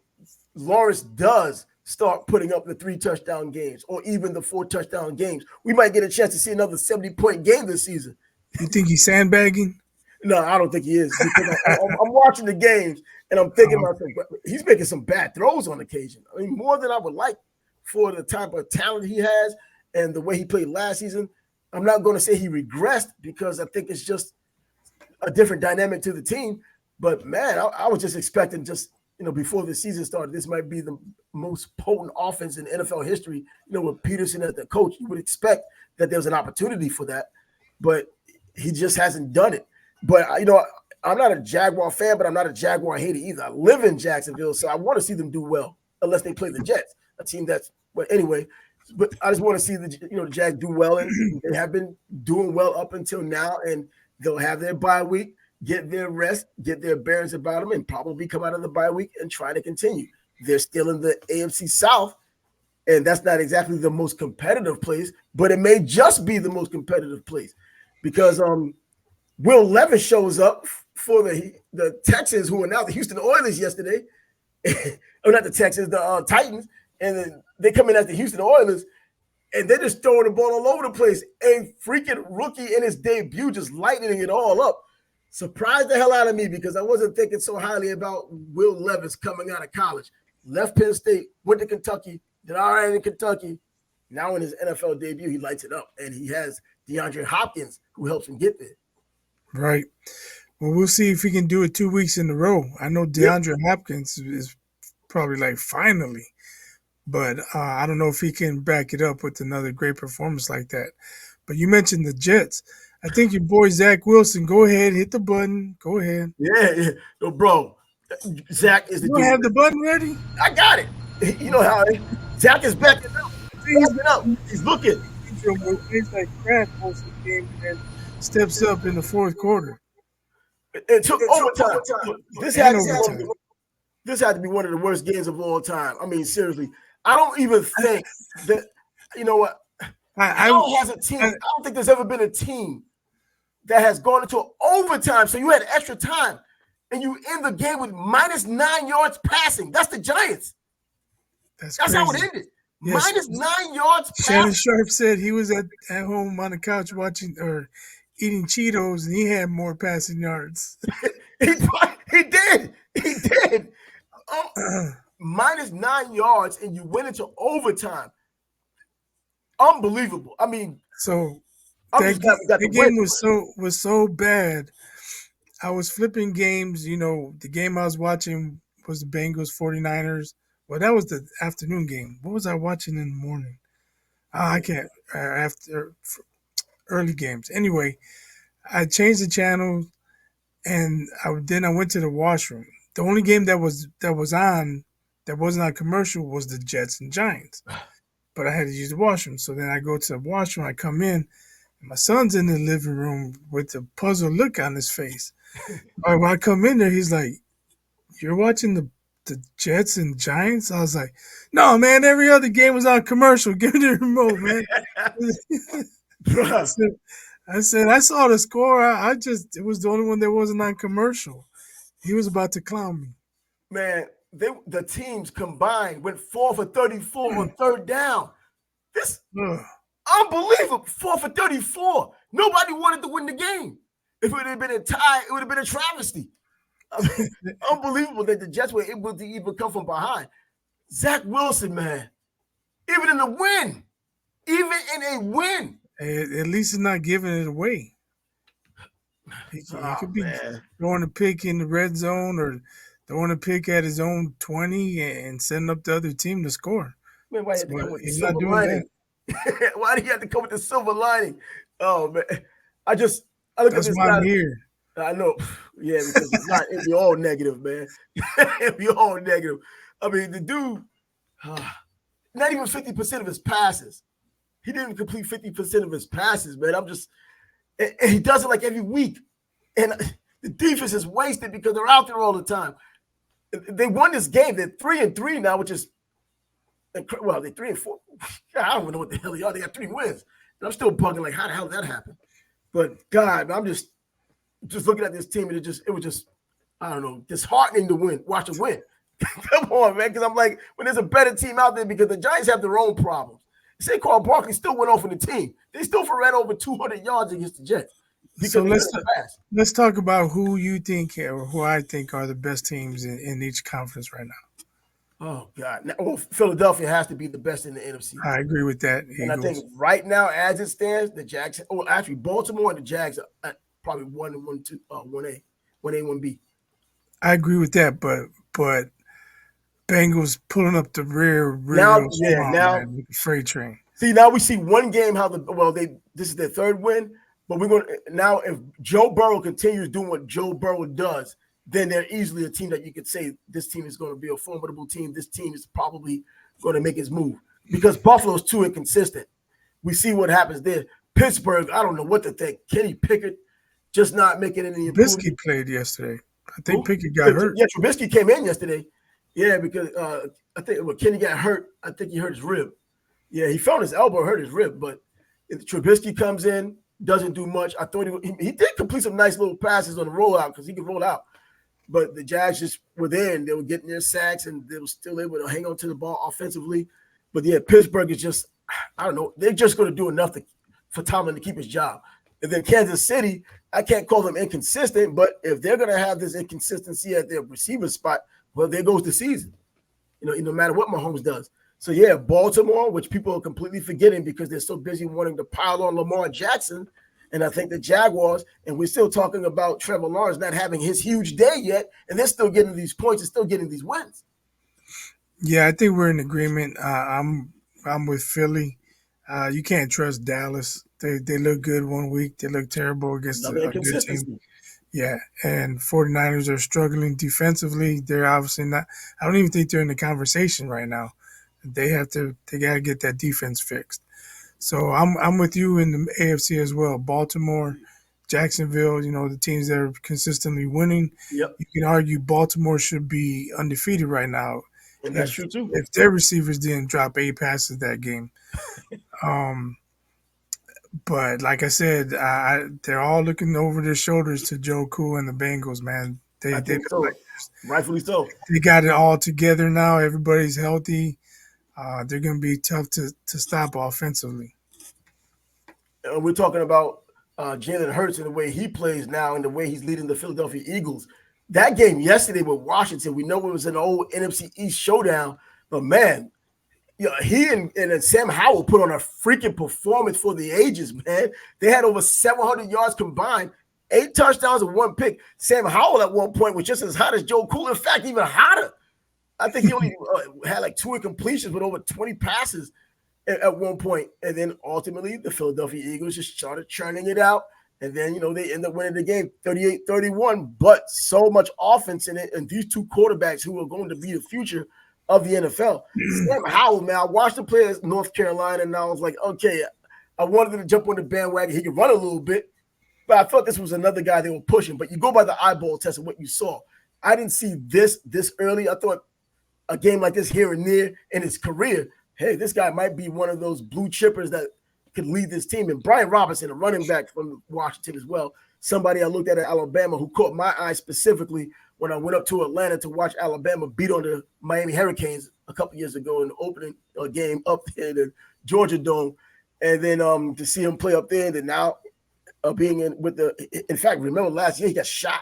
Lawrence does start putting up the 3 touchdown games or even the 4 touchdown games. We might get a chance to see another 70-point game this season. You think he's sandbagging? No, I don't think he is. Because I'm watching the games, and I'm thinking myself, he's making some bad throws on occasion. I mean, more than I would like for the type of talent he has and the way he played last season. I'm not going to say he regressed because I think it's just a different dynamic to the team. But, man, I was just expecting before the season started, this might be the most potent offense in NFL history, with Peterson as the coach. You would expect that there was an opportunity for that, but he just hasn't done it. But, I'm not a Jaguar fan, but I'm not a Jaguar hater either. I live in Jacksonville, so I want to see them do well unless they play the Jets, a team that's – but anyway – but I just want to see the Jags do well, and they have been doing well up until now, and they'll have their bye week, get their rest, get their bearings about them, and probably come out of the bye week and try to continue. They're still in the AFC South, and that's not exactly the most competitive place, but it may just be the most competitive place because Will Levis shows up for the Texans, who are now the Houston Oilers yesterday, or not the Texans, the Titans. And then they come in as the Houston Oilers, and they're just throwing the ball all over the place. A freaking rookie in his debut, just lightening it all up. Surprised the hell out of me because I wasn't thinking so highly about Will Levis coming out of college. Left Penn State, went to Kentucky, did all right in Kentucky. Now in his NFL debut, he lights it up, and he has DeAndre Hopkins who helps him get there. Right. Well, we'll see if he can do it 2 weeks in a row. I know DeAndre Hopkins is probably like finally. But I don't know if he can back it up with another great performance like that. But you mentioned the Jets. I think your boy Zach Wilson, go ahead, hit the button. Go ahead. Yeah. No, bro. Zach is the dude. You have the button ready? I got it. You know how Zach is backing up. He's looking. He's like crap most of the game and then steps up in the fourth quarter. It took overtime. This had to be one of the worst games of all time. I mean, seriously. I don't even think that, you know what, Howell has a team. I don't think there's ever been a team that has gone into overtime. So you had extra time, and you end the game with -9 yards passing. That's the Giants. That's how it ended. Yes. -9 yards passing. Shannon Sharp said he was at home on the couch watching or eating Cheetos, and he had more passing yards. He did. -9 yards, and you went into overtime. Unbelievable. I mean, so that game was so bad. I was flipping games. The game I was watching was the Bengals 49ers. Well, that was the afternoon game. What was I watching in the morning? I can't. After early games. Anyway, I changed the channel, and then I went to the washroom. The only game that was on that wasn't on commercial was the Jets and Giants. But I had to use the washroom. So then I go to the washroom, I come in, and my son's in the living room with a puzzled look on his face. When I come in there, he's like, "You're watching the Jets and Giants?" I was like, "No, man, every other game was on commercial. Give me the remote, man." I said, I saw the score. It was the only one that wasn't on commercial. He was about to clown me. Man, the teams combined went 4 for 34 on third down. This unbelievable. 4 for 34. Nobody wanted to win the game. If it would have been a tie, it would have been a travesty. I mean, unbelievable that the Jets were able to even come from behind. Zach Wilson, man, even in a win. At least he's not giving it away. He could be throwing a pick in the red zone or throwing a pick at his own 20 and setting up the other team to score. Man, why he's not doing that? Why do you have to come with the silver lining? Oh, man. I look That's at this why guy. I'm here. I know. Yeah, because if not, it'd be all negative, man. It'd be all negative. I mean, the dude, not even 50% of his passes. He didn't complete 50% of his passes, man. And he does it like every week. And the defense is wasted because they're out there all the time. They won this game. They're 3-3 now, which is, well, they're 3-4. I don't even know what the hell they are. They got 3 wins. And I'm still bugging, like, how the hell did that happen? But God, I'm just looking at this team, and it was just, I don't know, disheartening to watch them win. Come on, man, because I'm like, when there's a better team out there, because the Giants have their own problems. Saquon Barkley still went off in the team. They still ran over 200 yards against the Jets. So let's talk about who you think or who I think are the best teams in each conference right now. Oh God! Now, well, Philadelphia has to be the best in the NFC. I agree with that. And I think right now, as it stands, the Jags. Oh, actually, Baltimore and the Jags are probably 1-1, 1A, 1B. I agree with that, but Bengals pulling up the rear now, man, with the freight train. See, now we see one game how this is their 3rd win, but we're going to now if Joe Burrow continues doing what Joe Burrow does, then they're easily a team that you could say this team is going to be a formidable team. This team is probably going to make its move because Buffalo's too inconsistent. We see what happens there. Pittsburgh, I don't know what to think. Kenny Pickett just not making any improvement. Trubisky played yesterday. I think Pickett got hurt. Yeah, Trubisky came in yesterday. Yeah, because I think when Kenny got hurt, I think he hurt his rib. Yeah, he felt his elbow, hurt his rib. But if Trubisky comes in, doesn't do much. I thought he did complete some nice little passes on the rollout because he could roll out. But the Jags just were there, and they were getting their sacks, and they were still able to hang on to the ball offensively. But, yeah, Pittsburgh is just – I don't know. They're just going to do enough for Tomlin to keep his job. And then Kansas City, I can't call them inconsistent, but if they're going to have this inconsistency at their receiver spot, well, there goes the season. No matter what Mahomes does. So, yeah, Baltimore, which people are completely forgetting because they're so busy wanting to pile on Lamar Jackson – and I think the Jaguars, and we're still talking about Trevor Lawrence not having his huge day yet, and they're still getting these points and still getting these wins. Yeah, I think we're in agreement. I'm with Philly. You can't trust Dallas. They look good one week. They look terrible against a good team. Yeah, and 49ers are struggling defensively. They're obviously not – I don't even think they're in the conversation right now. They got to get that defense fixed. So I'm with you in the AFC as well. Baltimore, Jacksonville, the teams that are consistently winning. Yep. You can argue Baltimore should be undefeated right now. And that's true too. If their receivers didn't drop 8 passes that game. But like I said, they're all looking over their shoulders to Joe Cool and the Bengals, man. I think so. Rightfully so. They got it all together now. Everybody's healthy. They're going to be tough to stop offensively. We're talking about Jalen Hurts and the way he plays now and the way he's leading the Philadelphia Eagles. That game yesterday with Washington, we know it was an old NFC East showdown, but man, he and Sam Howell put on a freaking performance for the ages, man. They had over 700 yards combined, 8 touchdowns and 1 pick. Sam Howell at one point was just as hot as Joe Cool. In fact, even hotter. I think he only had like 2 incompletions with over 20 passes at one point. And then ultimately the Philadelphia Eagles just started churning it out. And then, they end up winning the game 38-31, but so much offense in it. And these 2 quarterbacks who are going to be the future of the NFL. Sam Howell, man, I watched him play at North Carolina, and I was like, okay, I wanted him to jump on the bandwagon. He could run a little bit, but I thought this was another guy they were pushing. But you go by the eyeball test of what you saw. I didn't see this early. I thought a game like this here and there in his career, hey, this guy might be one of those blue chippers that could lead this team. And Brian Robinson, a running back from Washington as well, somebody I looked at Alabama who caught my eye specifically when I went up to Atlanta to watch Alabama beat on the Miami Hurricanes a couple years ago in the opening game up there in the Georgia Dome. And then to see him play up there, and then now being in fact, remember last year he got shot.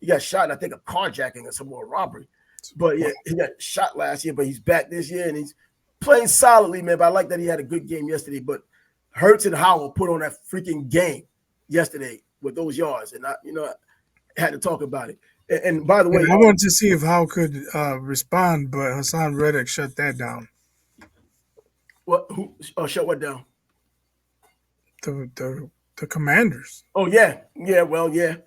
He got shot in, I think, a carjacking or some more robbery. But yeah, he got shot last year, but he's back this year and he's playing solidly, man. But I like that he had a good game yesterday. But Hurts and Howell put on that freaking game yesterday with those yards. And I had to talk about it. And by the way, I wanted to see if Howell could respond, but Hassan Reddick shut that down. What? Who shut what down? The Commanders. Oh yeah. Well, yeah.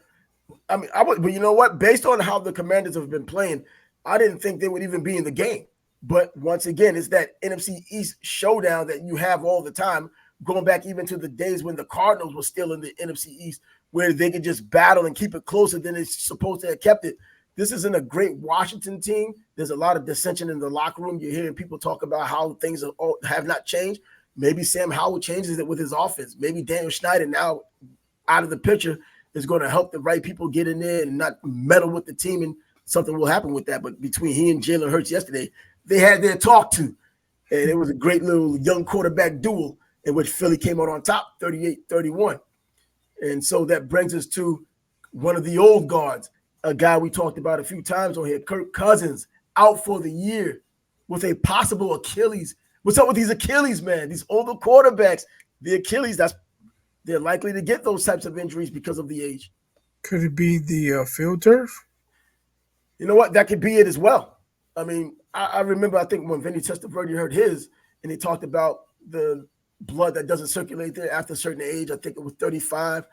I mean, I would, but you know what? Based on how the Commanders have been playing, I didn't think they would even be in the game. But once again, it's that NFC East showdown that you have all the time, going back even to the days when the Cardinals were still in the NFC East, where they could just battle and keep it closer than it's supposed to have kept it. This isn't a great Washington team. There's a lot of dissension in the locker room. You're hearing people talk about how things have not changed. Maybe Sam Howell changes it with his offense. Maybe Daniel Snyder now out of the picture is going to help the right people get in there and not meddle with the team, and something will happen with that. But between he and Jalen Hurts yesterday, they had their talk to, and it was a great little young quarterback duel in which Philly came out on top 38-31. And so that brings us to one of the old guards, a guy we talked about a few times on here, Kirk Cousins, out for the year with a possible Achilles. What's up with these Achilles, man? These older quarterbacks, the Achilles, they're likely to get those types of injuries because of the age. Could it be the field turf? You know what? That could be it as well. I mean, I remember, I think when Vinny Testaverde heard his, and he talked about the blood that doesn't circulate there after a certain age. I think it was 35.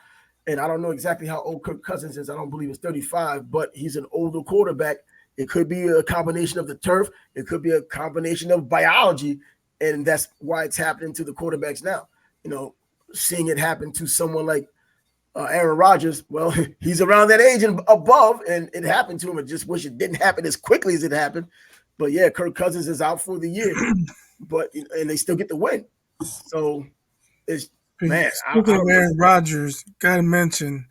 And I don't know exactly how old Kirk Cousins is. I don't believe it's 35, but he's an older quarterback. It could be a combination of the turf. It could be a combination of biology. And that's why it's happening to the quarterbacks now. You know, seeing it happen to someone like Aaron Rodgers, well, he's around that age and above, and it happened to him. I just wish it didn't happen as quickly as it happened. But yeah, Kirk Cousins is out for the year, and they still get the win. So it's, man. Speaking of Aaron Rodgers, gotta mention,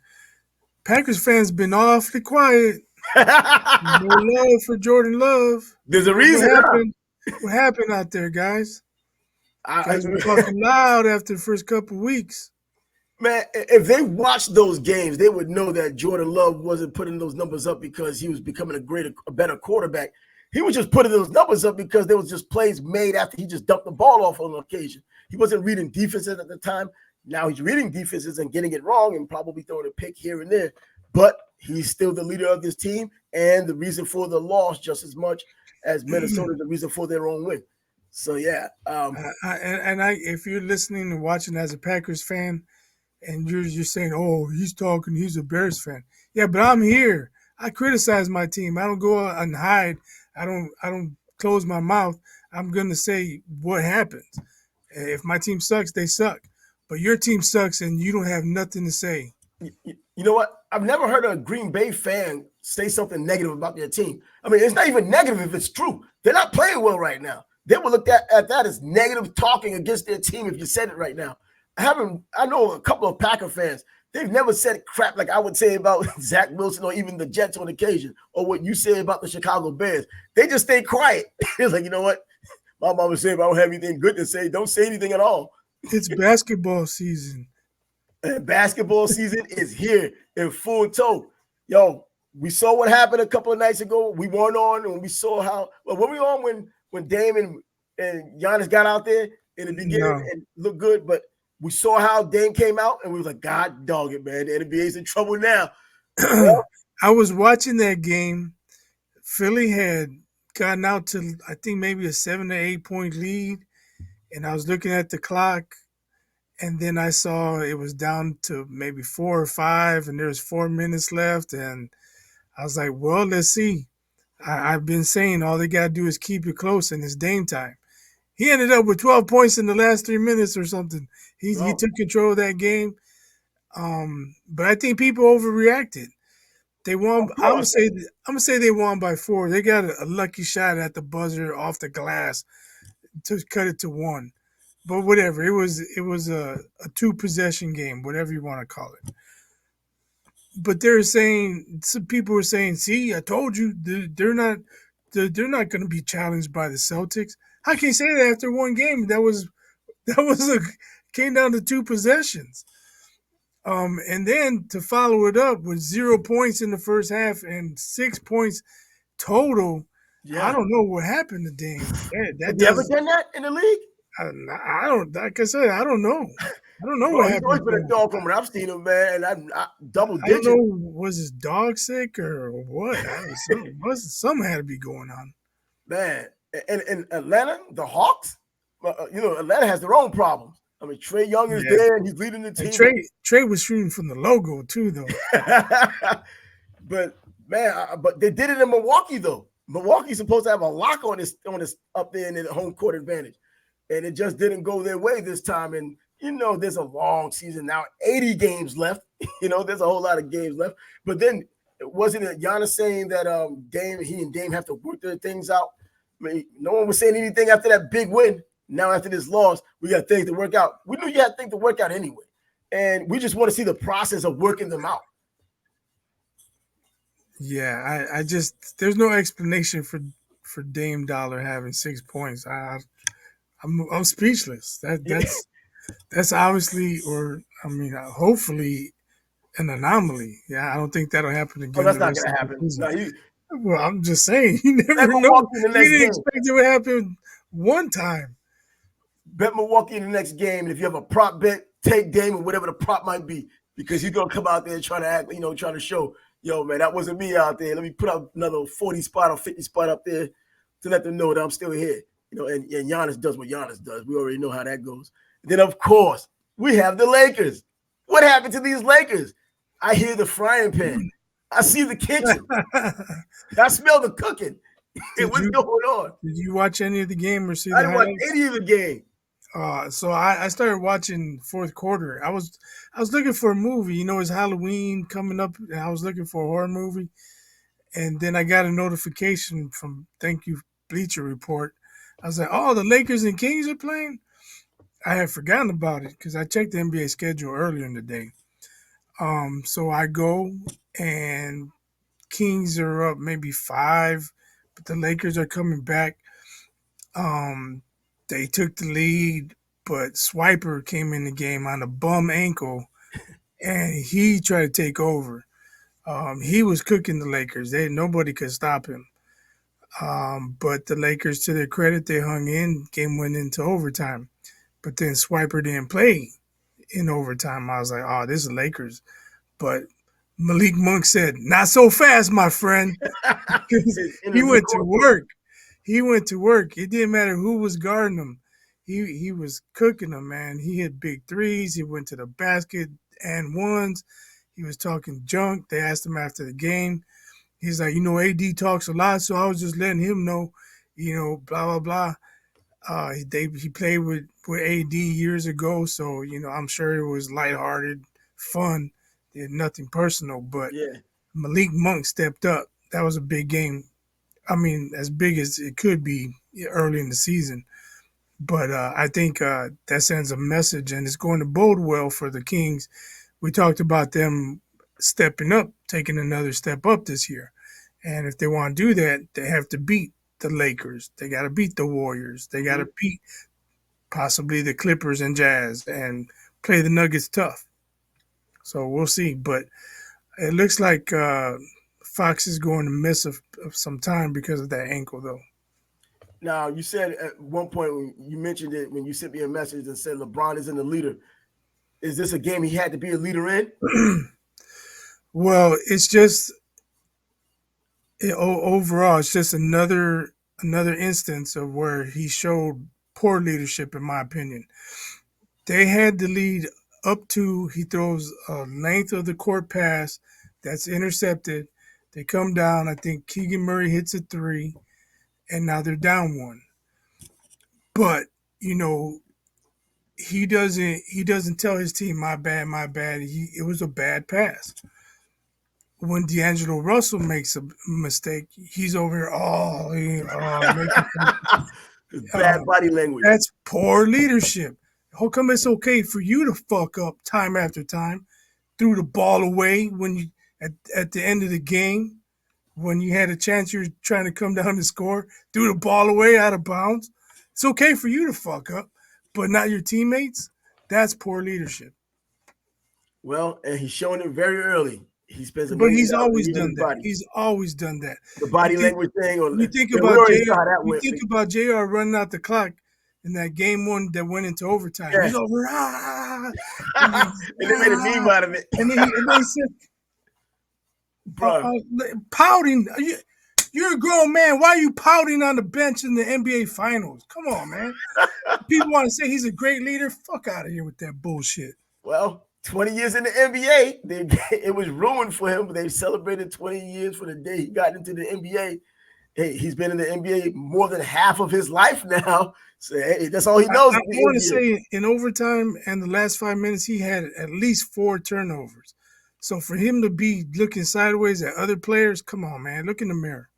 Packers fans been awfully quiet. No love for Jordan Love. There's a reason. What happened out there, guys? Guys were talking loud after the first couple of weeks. Man, if they watched those games, they would know that Jordan Love wasn't putting those numbers up because he was becoming a better quarterback. He was just putting those numbers up because there was just plays made after he just dumped the ball off on occasion. He wasn't reading defenses at the time. Now he's reading defenses and getting it wrong and probably throwing a pick here and there. But he's still the leader of this team and the reason for the loss just as much as Minnesota's the reason for their own win. So, yeah. If you're listening and watching as a Packers fan, and you're saying, "Oh, he's a Bears fan." Yeah, but I'm here. I criticize my team. I don't go out and hide. I don't close my mouth. I'm gonna say what happens. If my team sucks, they suck. But your team sucks, and you don't have nothing to say. You know what? I've never heard a Green Bay fan say something negative about their team. I mean, it's not even negative if it's true. They're not playing well right now. They would look at that as negative talking against their team if you said it right now. I know a couple of Packer fans. They've never said crap like I would say about Zach Wilson or even the Jets on occasion, or what you say about the Chicago Bears. They just stay quiet. It's like, you know what? My mama said if I don't have anything good to say, don't say anything at all. It's basketball season. And basketball season is here in full tow. Yo, we saw what happened a couple of nights ago. We weren't on, and we saw how. Well, were we on when Dame and Giannis got out there in the beginning and looked good, but we saw how Dame came out, and we was like, God dog it, man. The NBA's in trouble now. I was watching that game. Philly had gotten out to, I think, maybe a 7 to 8 point lead, and I was looking at the clock, and then I saw it was down to maybe 4 or 5, and there was 4 minutes left, and I was like, well, let's see. I've been saying all they got to do is keep it close, and it's Dame time. He ended up with 12 points in the last 3 minutes or something. He took control of that game. But I think people overreacted. They won. I'm gonna say they won by 4. They got a lucky shot at the buzzer off the glass to cut it to 1. But whatever. It was a 2-possession game, whatever you want to call it. But some people were saying, "See, I told you they're not going to be challenged by the Celtics." How can you say that after one game? Came down to 2 possessions. And then to follow it up with 0 points in the first half and 6 points total. Yeah. I don't know what happened to Dame. Have you ever done that in the league? I don't. Like I said, I don't know. I don't know what happened. He's always been a dog from when I've seen him, man. And I double digit. I don't know. Was his dog sick or what? Something had to be going on. Man, and Atlanta, the Hawks, Atlanta has their own problems. I mean, Trae Young is Yeah. there and he's leading the And team. Trey was shooting from the logo too, though. But man, but they did it in Milwaukee though. Milwaukee's supposed to have a lock on this up there in the home court advantage, and it just didn't go their way this time. And there's a long season now, 80 games left. There's a whole lot of games left. But then wasn't it Giannis saying that he and Dame have to work their things out? I mean, no one was saying anything after that big win. Now after this loss, we got things to work out. We knew you had things to work out anyway, and we just want to see the process of working them out. Yeah, I just there's no explanation for Dame Dollar having 6 points. I'm speechless. That's obviously, or I mean, hopefully an anomaly. Yeah, I don't think that'll happen again. Oh, that's not gonna happen. No, well, I'm just saying, you never know. You didn't expect it would happen one time. Bet Milwaukee in the next game, and if you have a prop bet, take Dame or whatever the prop might be, because he's gonna come out there and try to act, trying to show, yo, man, that wasn't me out there. Let me put out another 40 spot or 50 spot up there to let them know that I'm still here. And Giannis does what Giannis does. We already know how that goes. And then, of course, we have the Lakers. What happened to these Lakers? I hear the frying pan. I see the kitchen. I smell the cooking. What's going on? Did you watch any of the game or see I didn't watch any of the game. So I started watching fourth quarter. I was looking for a movie. It's Halloween coming up, and I was looking for a horror movie. And then I got a notification from Thank You Bleacher Report. I was like, oh, the Lakers and Kings are playing? I had forgotten about it because I checked the NBA schedule earlier in the day. So I go, and Kings are up maybe 5, but the Lakers are coming back. They took the lead, but Swiper came in the game on a bum ankle, and he tried to take over. He was cooking the Lakers. Nobody could stop him. But the Lakers, to their credit, they hung in. Game went into overtime. But then Swiper didn't play in overtime. I was like, oh, this is Lakers. But Malik Monk said, not so fast, my friend. He went to work. He went to work. It didn't matter who was guarding him. He was cooking them, man. He hit big threes. He went to the basket and ones. He was talking junk. They asked him after the game. He's like, AD talks a lot, so I was just letting him know, blah, blah, blah. He played with AD years ago, so, I'm sure it was lighthearted, fun. Nothing personal, but yeah. Malik Monk stepped up. That was a big game. I mean, as big as it could be early in the season. But I think that sends a message, and it's going to bode well for the Kings. We talked about them stepping up, taking another step up this year. And if they want to do that, they have to beat the Lakers. They got to beat the Warriors. They got to beat possibly the Clippers and Jazz and play the Nuggets tough. So we'll see. But it looks like Fox is going to miss some time because of that ankle, though. Now, you said at one point when you mentioned it, when you sent me a message and said LeBron isn't a leader. Is this a game he had to be a leader in? Well, it's just overall, it's just another instance of where he showed poor leadership, in my opinion. They had the lead up to, he throws a length of the court pass that's intercepted. They come down. I think Keegan Murray hits a 3, and now they're down 1. But he doesn't tell his team, my bad. It was a bad pass. When D'Angelo Russell makes a mistake, he's over here, bad body language. That's poor leadership. How come it's okay for you to fuck up time after time, threw the ball away when you at the end of the game, when you had a chance, you were trying to come down and score, threw the ball away out of bounds. It's okay for you to fuck up, but not your teammates. That's poor leadership. Well, and he's showing it very early. He spends but he's always done that. Body. He's always done that. The body language thing. You think about JR running out the clock in that game 1 that went into overtime. Yeah. He's over. And they made a meme out of it. And they said, pouting. You're a grown man. Why are you pouting on the bench in the NBA Finals? Come on, man. People want to say he's a great leader. Fuck out of here with that bullshit. Well, 20 years in the NBA, it was ruined for him. They celebrated 20 years for the day he got into the NBA. Hey, he's been in the NBA more than half of his life now. So hey, that's all he knows. I want to say in overtime and the last 5 minutes, he had at least 4 turnovers. So for him to be looking sideways at other players, come on, man. Look in the mirror.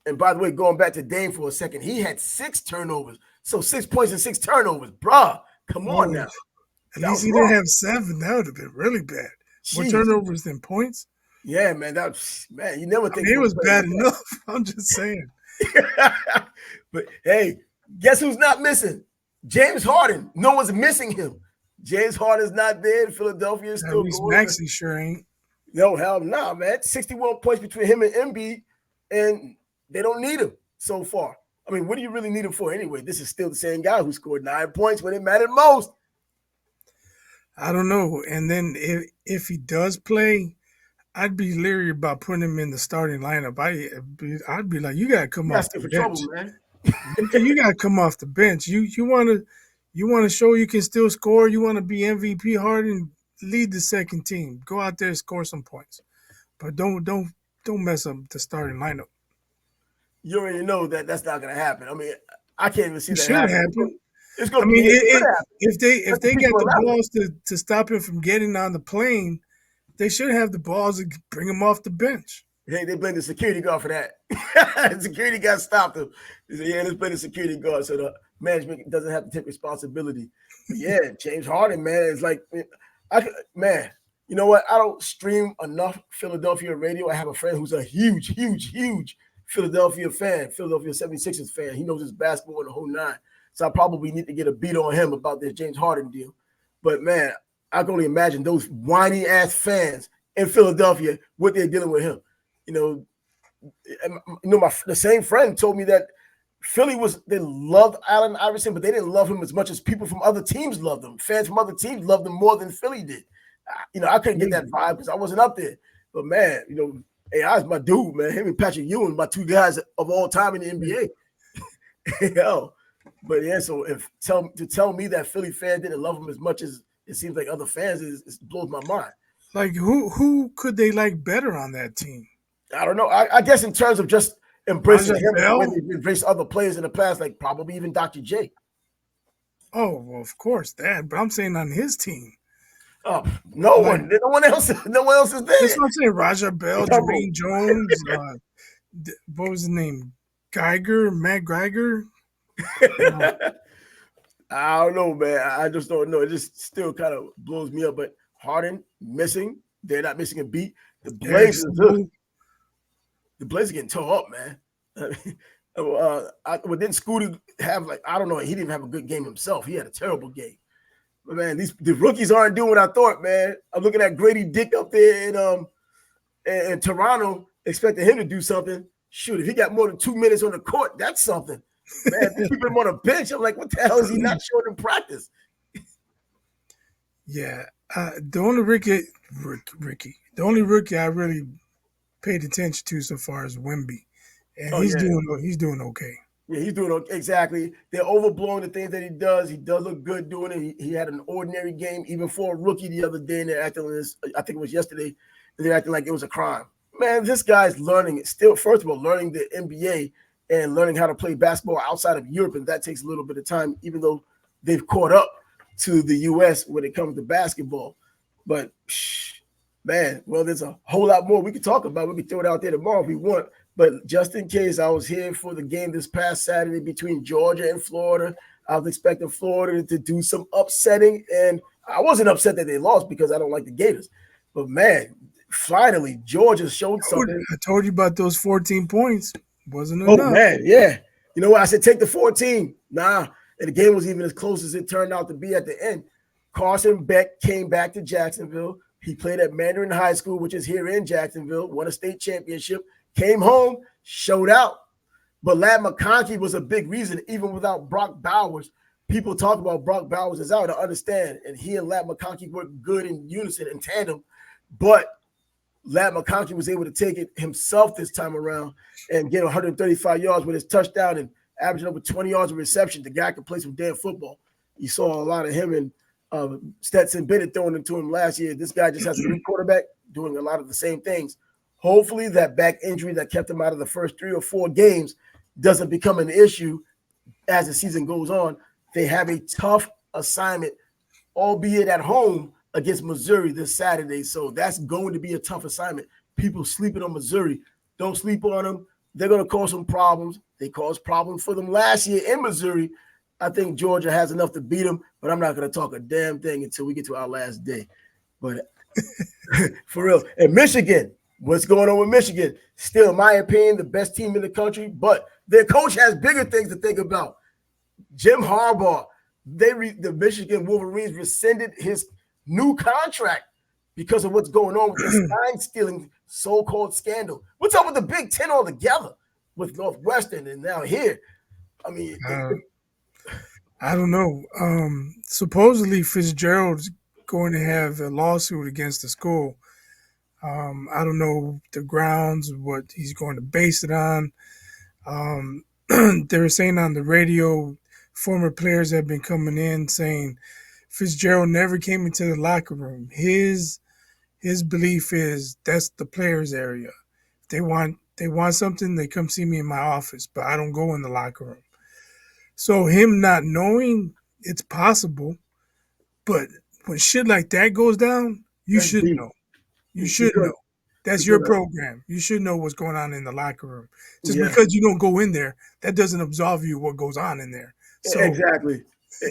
And by the way, going back to Dame for a second, he had 6 turnovers. So 6 points and 6 turnovers. Bruh, come on now. At least he didn't have 7. That would have been really bad. Jeez. More turnovers than points. Yeah, man. You never think it was bad enough. I'm just saying. But hey, guess who's not missing? James Harden. No one's missing him. James Harden's not there. Philadelphia is still going. Maxey sure ain't. No, hell no, nah, man. 61 points between him and Embiid, and they don't need him so far. I mean, what do you really need him for anyway? This is still the same guy who scored 9 points when it mattered most. I don't know. And then if he does play, I'd be leery about putting him in the starting lineup. I'd be like, you gotta come off the bench, trouble, man. You gotta come off the bench. You want to show you can still score. You want to be MVP Harden, lead the second team. Go out there and score some points, but don't mess up the starting lineup. You already know that's not gonna happen. I mean, I can't even see that happen. It's gonna if they get the balls to stop him from getting on the plane, they should have the balls to bring him off the bench. Hey, they blame the security guard for that. The security guard stopped him. They said, yeah, let's blame the security guard so the management doesn't have to take responsibility. But yeah, James Harden, man, it's like, man, you know what? I don't stream enough Philadelphia radio. I have a friend who's a huge Philadelphia fan, Philadelphia 76ers fan. He knows his basketball in the whole nine. So I probably need to get a beat on him about this James Harden deal. But, man, I can only imagine those whiny-ass fans in Philadelphia, what they're dealing with him. The same friend told me that Philly they loved Allen Iverson, but they didn't love him as much as people from other teams loved him. Fans from other teams loved him more than Philly did. I couldn't get that vibe because I wasn't up there. But, man, AI is my dude, man. Him and Patrick Ewing, my 2 guys of all time in the NBA. Hell. But yeah, so to tell me that Philly fan didn't love him as much as it seems like other fans, it blows my mind. Like who could they like better on that team? I don't know. I guess in terms of just embracing him, when they embrace other players in the past, like probably even Dr. J. Oh, well, of course that. But I'm saying on his team. Oh, no one else is there. That's what I'm saying. Raja Bell, Jermaine Jones. What was his name? Matt Geiger. I don't know, man. I just don't know. It just still kind of blows me up. But Harden missing. They're not missing a beat. The Blazers getting tore up, man. Didn't Scooter have I don't know. He didn't have a good game himself. He had a terrible game. But man, the rookies aren't doing what I thought, man. I'm looking at Grady Dick up there in Toronto, expecting him to do something. Shoot, if he got more than 2 minutes on the court, that's something. Man, they keep him on a bench. I'm like, what the hell is he not showing in practice? Yeah, the only rookie I really paid attention to so far is Wemby, and he's doing okay. Yeah, he's doing okay. Exactly. They're overblowing the things that he does. He does look good doing it. He had an ordinary game, even for a rookie the other day, and they're acting I think it was yesterday, and they're acting like it was a crime. Man, this guy's learning it still. First of all, learning the NBA and learning how to play basketball outside of Europe, and that takes a little bit of time, even though they've caught up to the U.S. when it comes to basketball. But, man, well, there's a whole lot more we could talk about. We could throw it out there tomorrow if we want. But just in case, I was here for the game this past Saturday between Georgia and Florida. I was expecting Florida to do some upsetting, and I wasn't upset that they lost because I don't like the Gators. But, man, finally, Georgia showed something. I told you about those 14 points. Wasn't enough. Oh, man, yeah. You know what? I said take the 14. Nah, and the game was even as close as it turned out to be at the end. Carson Beck came back to Jacksonville. He played at Mandarin High School, which is here in Jacksonville, won a state championship, came home, showed out. But Ladd McConkey was a big reason, even without Brock Bowers. People talk about Brock Bowers is out, I understand. And he and Ladd McConkey work good in unison, in tandem. But Lad McConkey was able to take it himself this time around and get 135 yards with his touchdown and averaging over 20 yards of reception. The guy can play some damn football. You saw a lot of him and Stetson Bennett throwing into him last year. This guy just has a new quarterback doing a lot of the same things. Hopefully that back injury that kept him out of the first 3 or 4 games doesn't become an issue as the season goes on. They have a tough assignment, albeit at home, against Missouri this Saturday. So that's going to be a tough assignment. People sleeping on Missouri. Don't sleep on them. They're going to cause some problems. They caused problems for them last year in Missouri. I think Georgia has enough to beat them, but I'm not going to talk a damn thing until we get to our last day. But for real. And Michigan, what's going on with Michigan? Still, in my opinion, the best team in the country, but their coach has bigger things to think about. Jim Harbaugh, the Michigan Wolverines rescinded his new contract because of what's going on with the sign stealing so-called scandal. What's up with the Big Ten altogether with Northwestern and now here? I mean, I don't know. Supposedly Fitzgerald's going to have a lawsuit against the school. I don't know the grounds, what he's going to base it on. They were saying on the radio, former players have been coming in saying Fitzgerald never came into the locker room. His belief is that's the players' area. If they want something, they come see me in my office, but I don't go in the locker room. So him not knowing, it's possible, but when shit like that goes down, you should know. You should know. That's your program. You should know what's going on in the locker room. Just because you don't go in there, that doesn't absolve you what goes on in there. So exactly.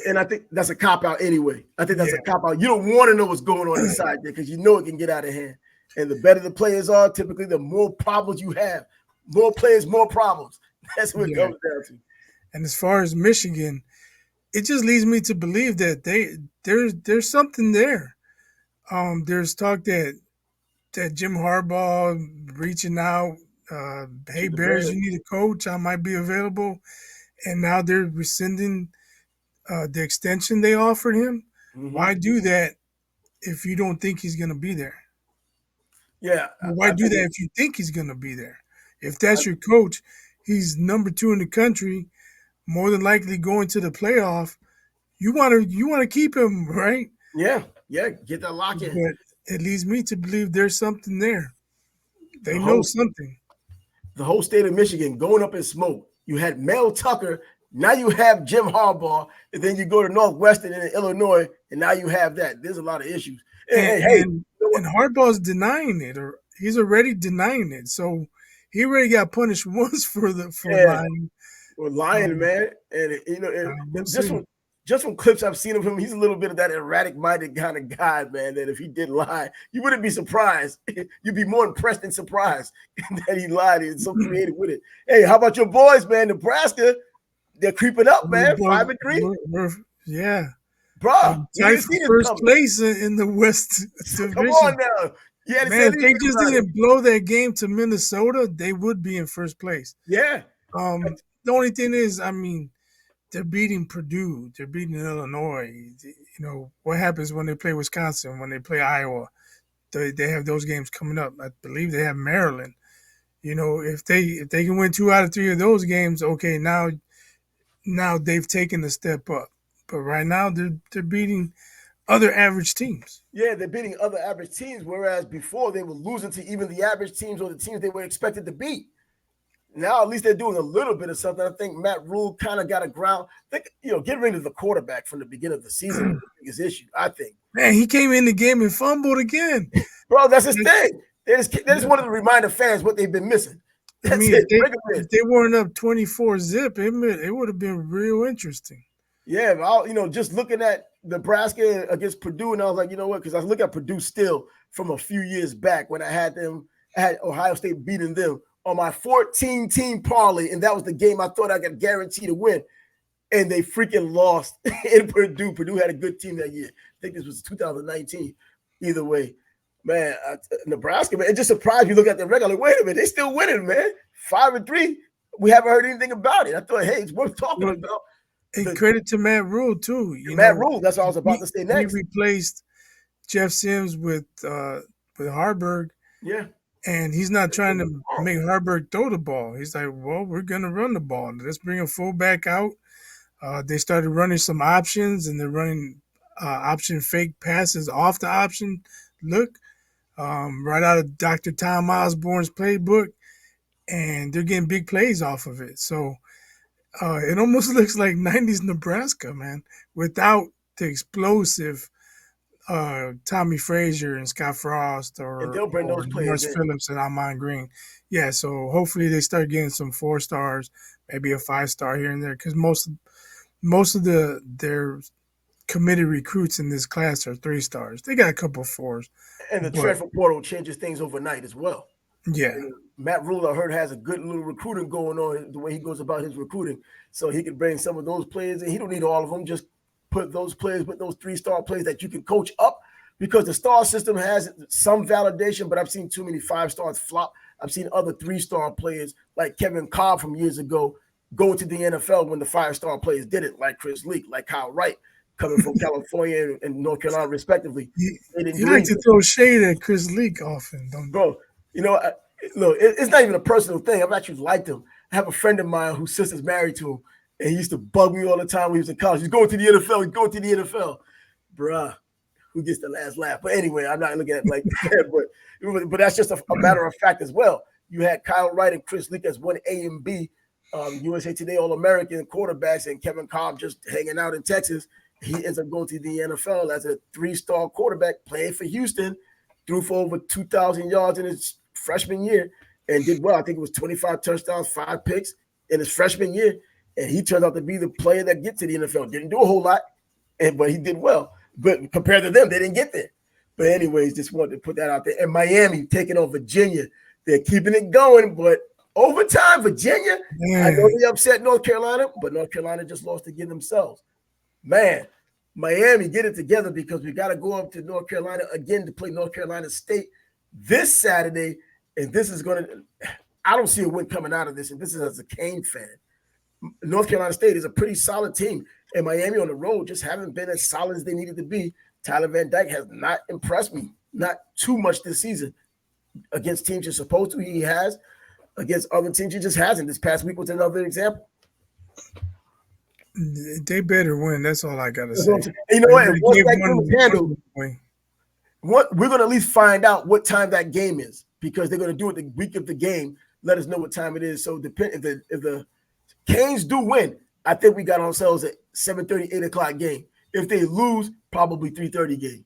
And I think that's a cop-out anyway. I think that's a cop-out. You don't want to know what's going on inside there because you know it can get out of hand. And the better the players are, typically the more problems you have. More players, more problems. That's what it comes down to. And as far as Michigan, it just leads me to believe that there's something there. There's talk that Jim Harbaugh reaching out, hey Bears, you need a coach, I might be available. And now they're rescinding the extension they offered him. Mm-hmm. Why do that if you don't think he's going to be there? Yeah. Why do that if you think he's going to be there? If that's your coach, he's number 2 in the country, more than likely going to the playoff. You want to keep him, right? Yeah. Get that lock in. But it leads me to believe there's something there. They know something. The whole state of Michigan going up in smoke. You had Mel Tucker. Now you have Jim Harbaugh, and then you go to Northwestern and Illinois, and now you have that. There's a lot of issues. And Harbaugh's denying it, or he's already denying it. So he already got punished once for lying. Well, lying, man. And just from clips I've seen of him, he's a little bit of that erratic-minded kind of guy, man, that if he did lie, you wouldn't be surprised. You'd be more impressed than surprised that he lied. He's so creative with it. Hey, how about your boys, man? Nebraska, they're creeping up, man. 5-3. Yeah. Bro, tied for first place in the West Division. Come on now. Yeah, man, if they just didn't blow that game to Minnesota, they would be in first place. Yeah. The only thing is, I mean, they're beating Purdue. They're beating Illinois. You know, what happens when they play Wisconsin, when they play Iowa? They have those games coming up. I believe they have Maryland. You know, if they can win 2 out of 3 of those games, okay, now they've taken a step up. But right now they're beating other average teams. Yeah, they're beating other average teams, whereas before they were losing to even the average teams or the teams they were expected to beat. Now at least they're doing a little bit of something. I think Matt Rule kind of got a ground. I think, getting rid of the quarterback from the beginning of the season was the biggest issue, I think. Man, he came in the game and fumbled again. Bro, that's his thing. They just wanted to remind the fans what they've been missing. That's it. If they weren't up 24-zip, it would have been real interesting. Yeah, but just looking at Nebraska against Purdue, and I was like, you know what? Because I look at Purdue still from a few years back when I had Ohio State beating them on my 14-team parlay, and that was the game I thought I got guaranteed to win, and they freaking lost in Purdue. Purdue had a good team that year. I think this was 2019. Either way, man, Nebraska, man, it just surprised you. Look at the record, like, wait a minute, they still winning, man. 5-3. We haven't heard anything about it. I thought, hey, it's worth talking about. And credit to Matt Rule too. Matt Rule, that's what I was about to say next. He replaced Jeff Sims with Harburg. Yeah. And he's not trying to make Harburg throw the ball. He's like, well, we're gonna run the ball. Let's bring a fullback out. They started running some options, and they're running option fake passes off the option look, right out of Dr. Tom Osborne's playbook, and they're getting big plays off of it. So it almost looks like '90s Nebraska, man, without the explosive Tommy Frazier and Scott Frost And or they'll bring those players Morris in. Phillips and Amon Green. Yeah, so hopefully they start getting some 4 stars, maybe a 5-star here and there, because most of their committed recruits in this class are 3 stars. They got a couple of 4s, And the but transfer portal changes things overnight as well. yeah, And Matt Rule, I heard, has a good little recruiting going on, the way he goes about his recruiting. So he can bring some of those players in. He don't need all of them. Just put those players with those 3-star players that you can coach up, because the star system has some validation, but I've seen too many 5-stars flop. I've seen other 3-star players like Kevin Cobb from years ago go to the NFL when the 5-star players did it, like Chris Leak, like Kyle Wright, coming from California and North Carolina, respectively. They didn't you do like to anything. throw shade at Chris Leak often, don't you? Bro, you know, look, it's not even a personal thing. I've actually liked him. I have a friend of mine whose sister's married to him, and he used to bug me all the time when he was in college. He's going to the NFL. He's going to the NFL. Bruh, who gets the last laugh? But anyway, I'm not looking at it like that, but that's just a matter of fact as well. You had Kyle Wright and Chris Leak as one A and B, USA Today All-American quarterbacks, and Kevin Cobb just hanging out in Texas. He ends up going to the NFL as a 3-star quarterback, playing for Houston, threw for over 2,000 yards in his freshman year and did well. I think it was 25 touchdowns, 5 picks in his freshman year. And he turned out to be the player that gets to the NFL. Didn't do a whole lot, but he did well. But compared to them, they didn't get there. But anyways, just wanted to put that out there. And Miami taking on Virginia. They're keeping it going, but overtime, Virginia, I know they upset North Carolina, but North Carolina just lost again themselves. Man, Miami, get it together, because we got to go up to North Carolina again to play North Carolina State this Saturday. And this is going to – I don't see a win coming out of this, and this is as a Cane fan. North Carolina State is a pretty solid team, and Miami on the road just haven't been as solid as they needed to be. Tyler Van Dyke has not impressed me, not too much this season. Against teams you're supposed to, he has. Against other teams, he just hasn't. This past week was another example. They better win. That's all I gotta say. And you know what? Once that game is handled, we're going to at least find out what time that game is, because they're going to do it the week of the game. Let us know what time it is. So if the Canes do win, I think we got ourselves a 7:30, 8 o'clock game. If they lose, probably 3:30 game.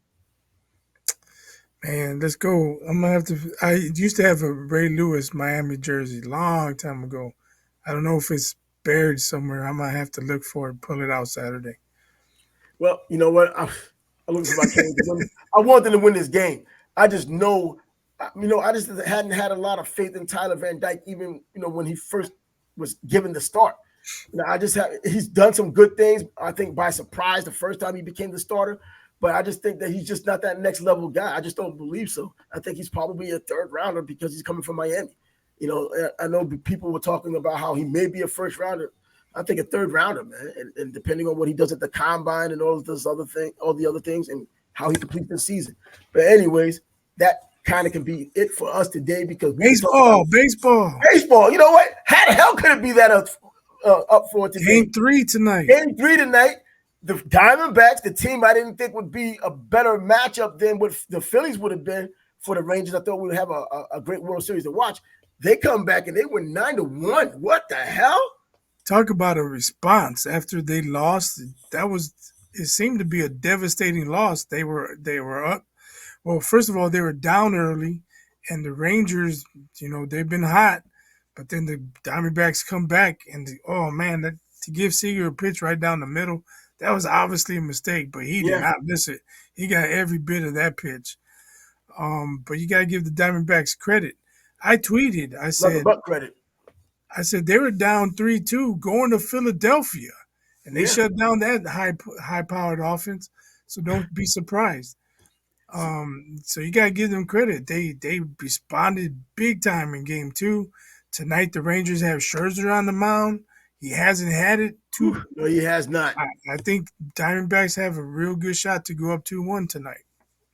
Man, let's go. I'm gonna have to. I used to have a Ray Lewis Miami jersey long time ago. I don't know if it's buried somewhere. I might have to look for it, pull it out Saturday. Well, you know what? I'm looking for my Canes to win. I want them to win this game. I just know, I just hadn't had a lot of faith in Tyler Van Dyke, even when he first was given the start. He's done some good things, I think, by surprise the first time he became the starter. But I just think that he's just not that next level guy. I just don't believe so. I think he's probably a 3rd rounder because he's coming from Miami. I know people were talking about how he may be a 1st rounder. I think a 3rd rounder, man. And depending on what he does at the combine and all of this other thing, all the other things, and how he completes the season. But anyways, that kind of can be it for us today, because baseball. You know what? How the hell could it be that up for today? Game 3 tonight. Game 3 tonight. The Diamondbacks, the team I didn't think would be a better matchup than what the Phillies would have been for the Rangers. I thought we would have a great World Series to watch. They come back and they win 9-1. What the hell? Talk about a response after they lost. It seemed to be a devastating loss. They were up. Well, first of all, they were down early, and the Rangers, they've been hot, but then the Diamondbacks come back, and to give Seager a pitch right down the middle, that was obviously a mistake, but he did not miss it. He got every bit of that pitch. But you got to give the Diamondbacks credit. I tweeted, I said they were down 3-2 going to Philadelphia, and they shut down that high-powered offense, so don't be surprised. So you got to give them credit. They responded big time in game 2. Tonight, the Rangers have Scherzer on the mound. He hasn't had it too. No, he has not. I think Diamondbacks have a real good shot to go up 2-1 tonight.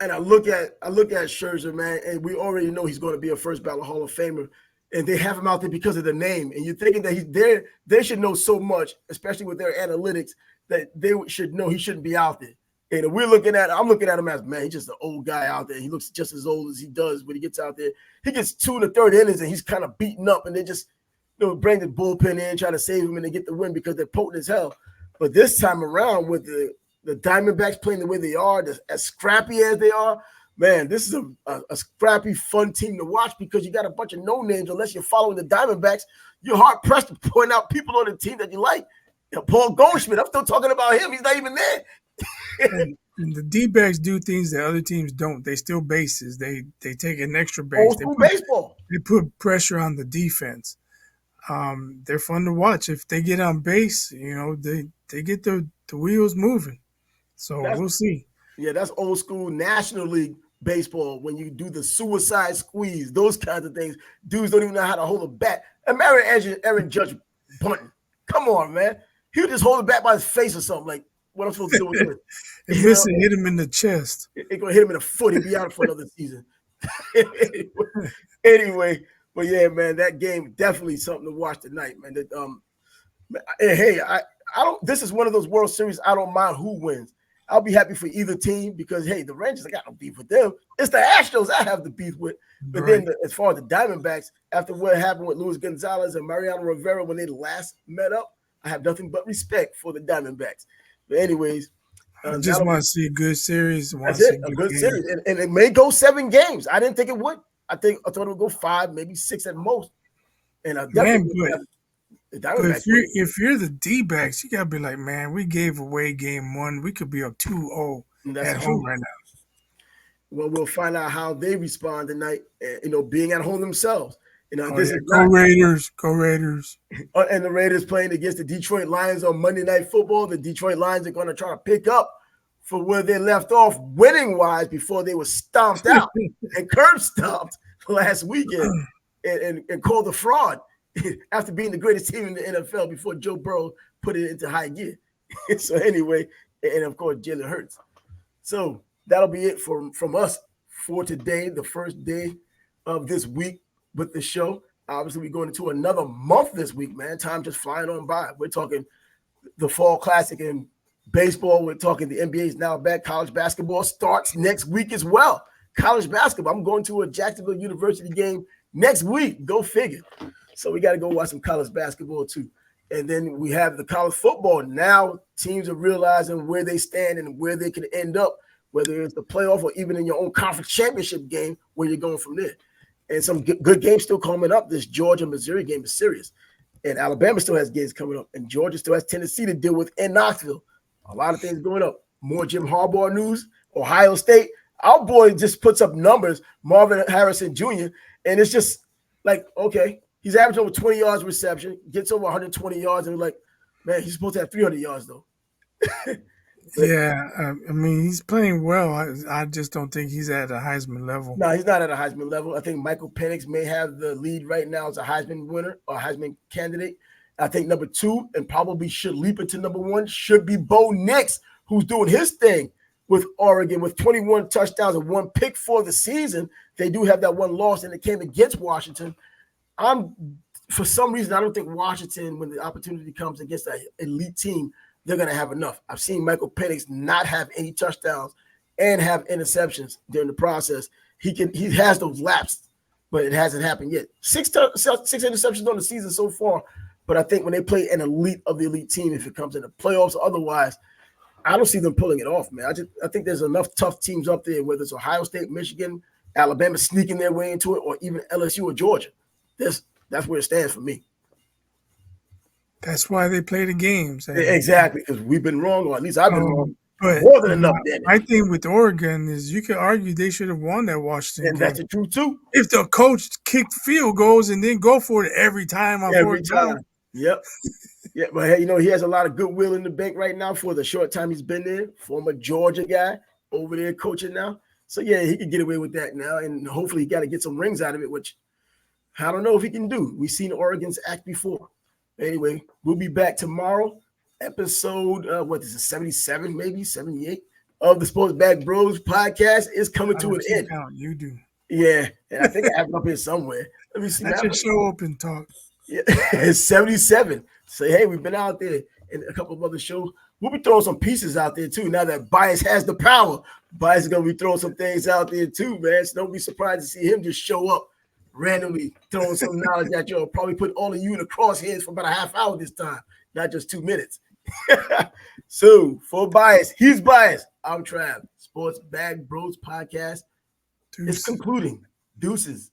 And I look at Scherzer, man, and we already know he's going to be a first ballot Hall of Famer. And they have him out there because of the name. And you're thinking that he's there. They should know so much, especially with their analytics, that they should know he shouldn't be out there. And I'm looking at him as, man, he's just an old guy out there. He looks just as old as he does when he gets out there. He gets 2 in the third innings and he's kind of beaten up, and they just bring the bullpen in, try to save him, and they get the win because they're potent as hell. But this time around, with the Diamondbacks playing the way they are, as scrappy as they are, man, this is a scrappy, fun team to watch because you got a bunch of no names. Unless you're following the Diamondbacks, you're hard pressed to point out people on the team that you like. Paul Goldschmidt, I'm still talking about him. He's not even there. And the D-backs do things that other teams don't. They steal bases. They take an extra base. Old school baseball. They put pressure on the defense. They're fun to watch. If they get on base, they get the wheels moving. So we'll see. Yeah, that's old school National League baseball when you do the suicide squeeze, those kinds of things. Dudes don't even know how to hold a bat. Imagine Aaron Judge bunting. Come on, man. He would just hold the bat by his face or something. Like, what I'm supposed to do with it? If this hit him in the chest. It's going to hit him in the foot. He'll be out for another season. Anyway, but yeah, man, that game definitely something to watch tonight, man. Hey, I don't. This is one of those World Series I don't mind who wins. I'll be happy for either team because, hey, the Rangers, I got no beef with them. It's the Astros I have the beef with. But right. Then as far as the Diamondbacks, after what happened with Luis Gonzalez and Mariano Rivera when they last met up, I have nothing but respect for the Diamondbacks. But anyways. I just want to see a good series. That's it, a good series. And it may go 7 games. I didn't think it would. I thought it would go 5, maybe 6 at most. And I definitely if you're the D-backs, you gotta be like, man, we gave away game 1. We could be up 2-0 at home right now. Well, we'll find out how they respond tonight. Being at home themselves. Go Raiders. And the Raiders playing against the Detroit Lions on Monday Night Football. The Detroit Lions are going to try to pick up for where they left off winning-wise before they were stomped out and curb stomped last weekend and called a fraud after being the greatest team in the NFL before Joe Burrow put it into high gear. So anyway, and of course, Jalen Hurts. So that'll be it from us for today, the first day of this week with the show. Obviously, we're going into another month this week, man. Time just flying on by. We're talking the Fall Classic in baseball. We're talking the NBA is now back. College basketball starts next week as well. College basketball. I'm going to a Jacksonville University game next week. Go figure. So we got to go watch some college basketball too. And then we have the college football. Now teams are realizing where they stand and where they can end up, whether it's the playoff or even in your own conference championship game, where you're going from there. And some good games still coming up. This Georgia-Missouri game is serious. And Alabama still has games coming up. And Georgia still has Tennessee to deal with in Knoxville. A lot of things going up. More Jim Harbaugh news. Ohio State. Our boy just puts up numbers, Marvin Harrison Jr., and it's just like, okay, he's averaging over 20 yards reception, gets over 120 yards, and we're like, man, he's supposed to have 300 yards, though. Yeah, I mean, he's playing well. I just don't think he's at a Heisman level. No, he's not at a Heisman level. I think Michael Penix may have the lead right now as a Heisman winner or Heisman candidate. I think number 2, and probably should leap into number 1, should be Bo Nix, who's doing his thing with Oregon with 21 touchdowns and 1 pick for the season. They do have that 1 loss, and it came against Washington. For some reason, I don't think Washington, when the opportunity comes against an elite team, they're going to have enough. I've seen Michael Penix not have any touchdowns and have interceptions during the process. He has those laps, but it hasn't happened yet. 6 interceptions on the season so far, but I think when they play an elite of the elite team, if it comes in the playoffs or otherwise, I don't see them pulling it off, man. I think there's enough tough teams up there, whether it's Ohio State, Michigan, Alabama sneaking their way into it, or even LSU or Georgia. That's where it stands for me. That's why they play the games. Exactly, because we've been wrong, or at least I've been wrong. But more than enough. My thing with Oregon is you could argue they should have won that Washington game. That's the truth, too. If the coach kicked field goals and then go for it every time. Every time. Yep. Yeah, but hey, he has a lot of goodwill in the bank right now for the short time he's been there. Former Georgia guy over there coaching now. So, yeah, he can get away with that now, and hopefully he got to get some rings out of it, which I don't know if he can do. We've seen Oregon's act before. Anyway, we'll be back tomorrow. Episode, 77, maybe 78. of the Sports Bag Bros podcast is coming I to an don't keep end. count. You do. Yeah, and I think I have it up here somewhere. Let me see. Let your show open talk. Yeah, it's 77. Say, hey, we've been out there and a couple of other shows. We'll be throwing some pieces out there too. Now that Bias has the power, Bias is gonna be throwing some things out there too, man. So don't be surprised to see him just show up randomly throwing some knowledge at you. Probably put all of you in the crosshairs for about a half hour this time, not just 2 minutes. So for Bias, he's Bias. I'm Trav. Sports Bag Bros podcast is concluding. Deuces.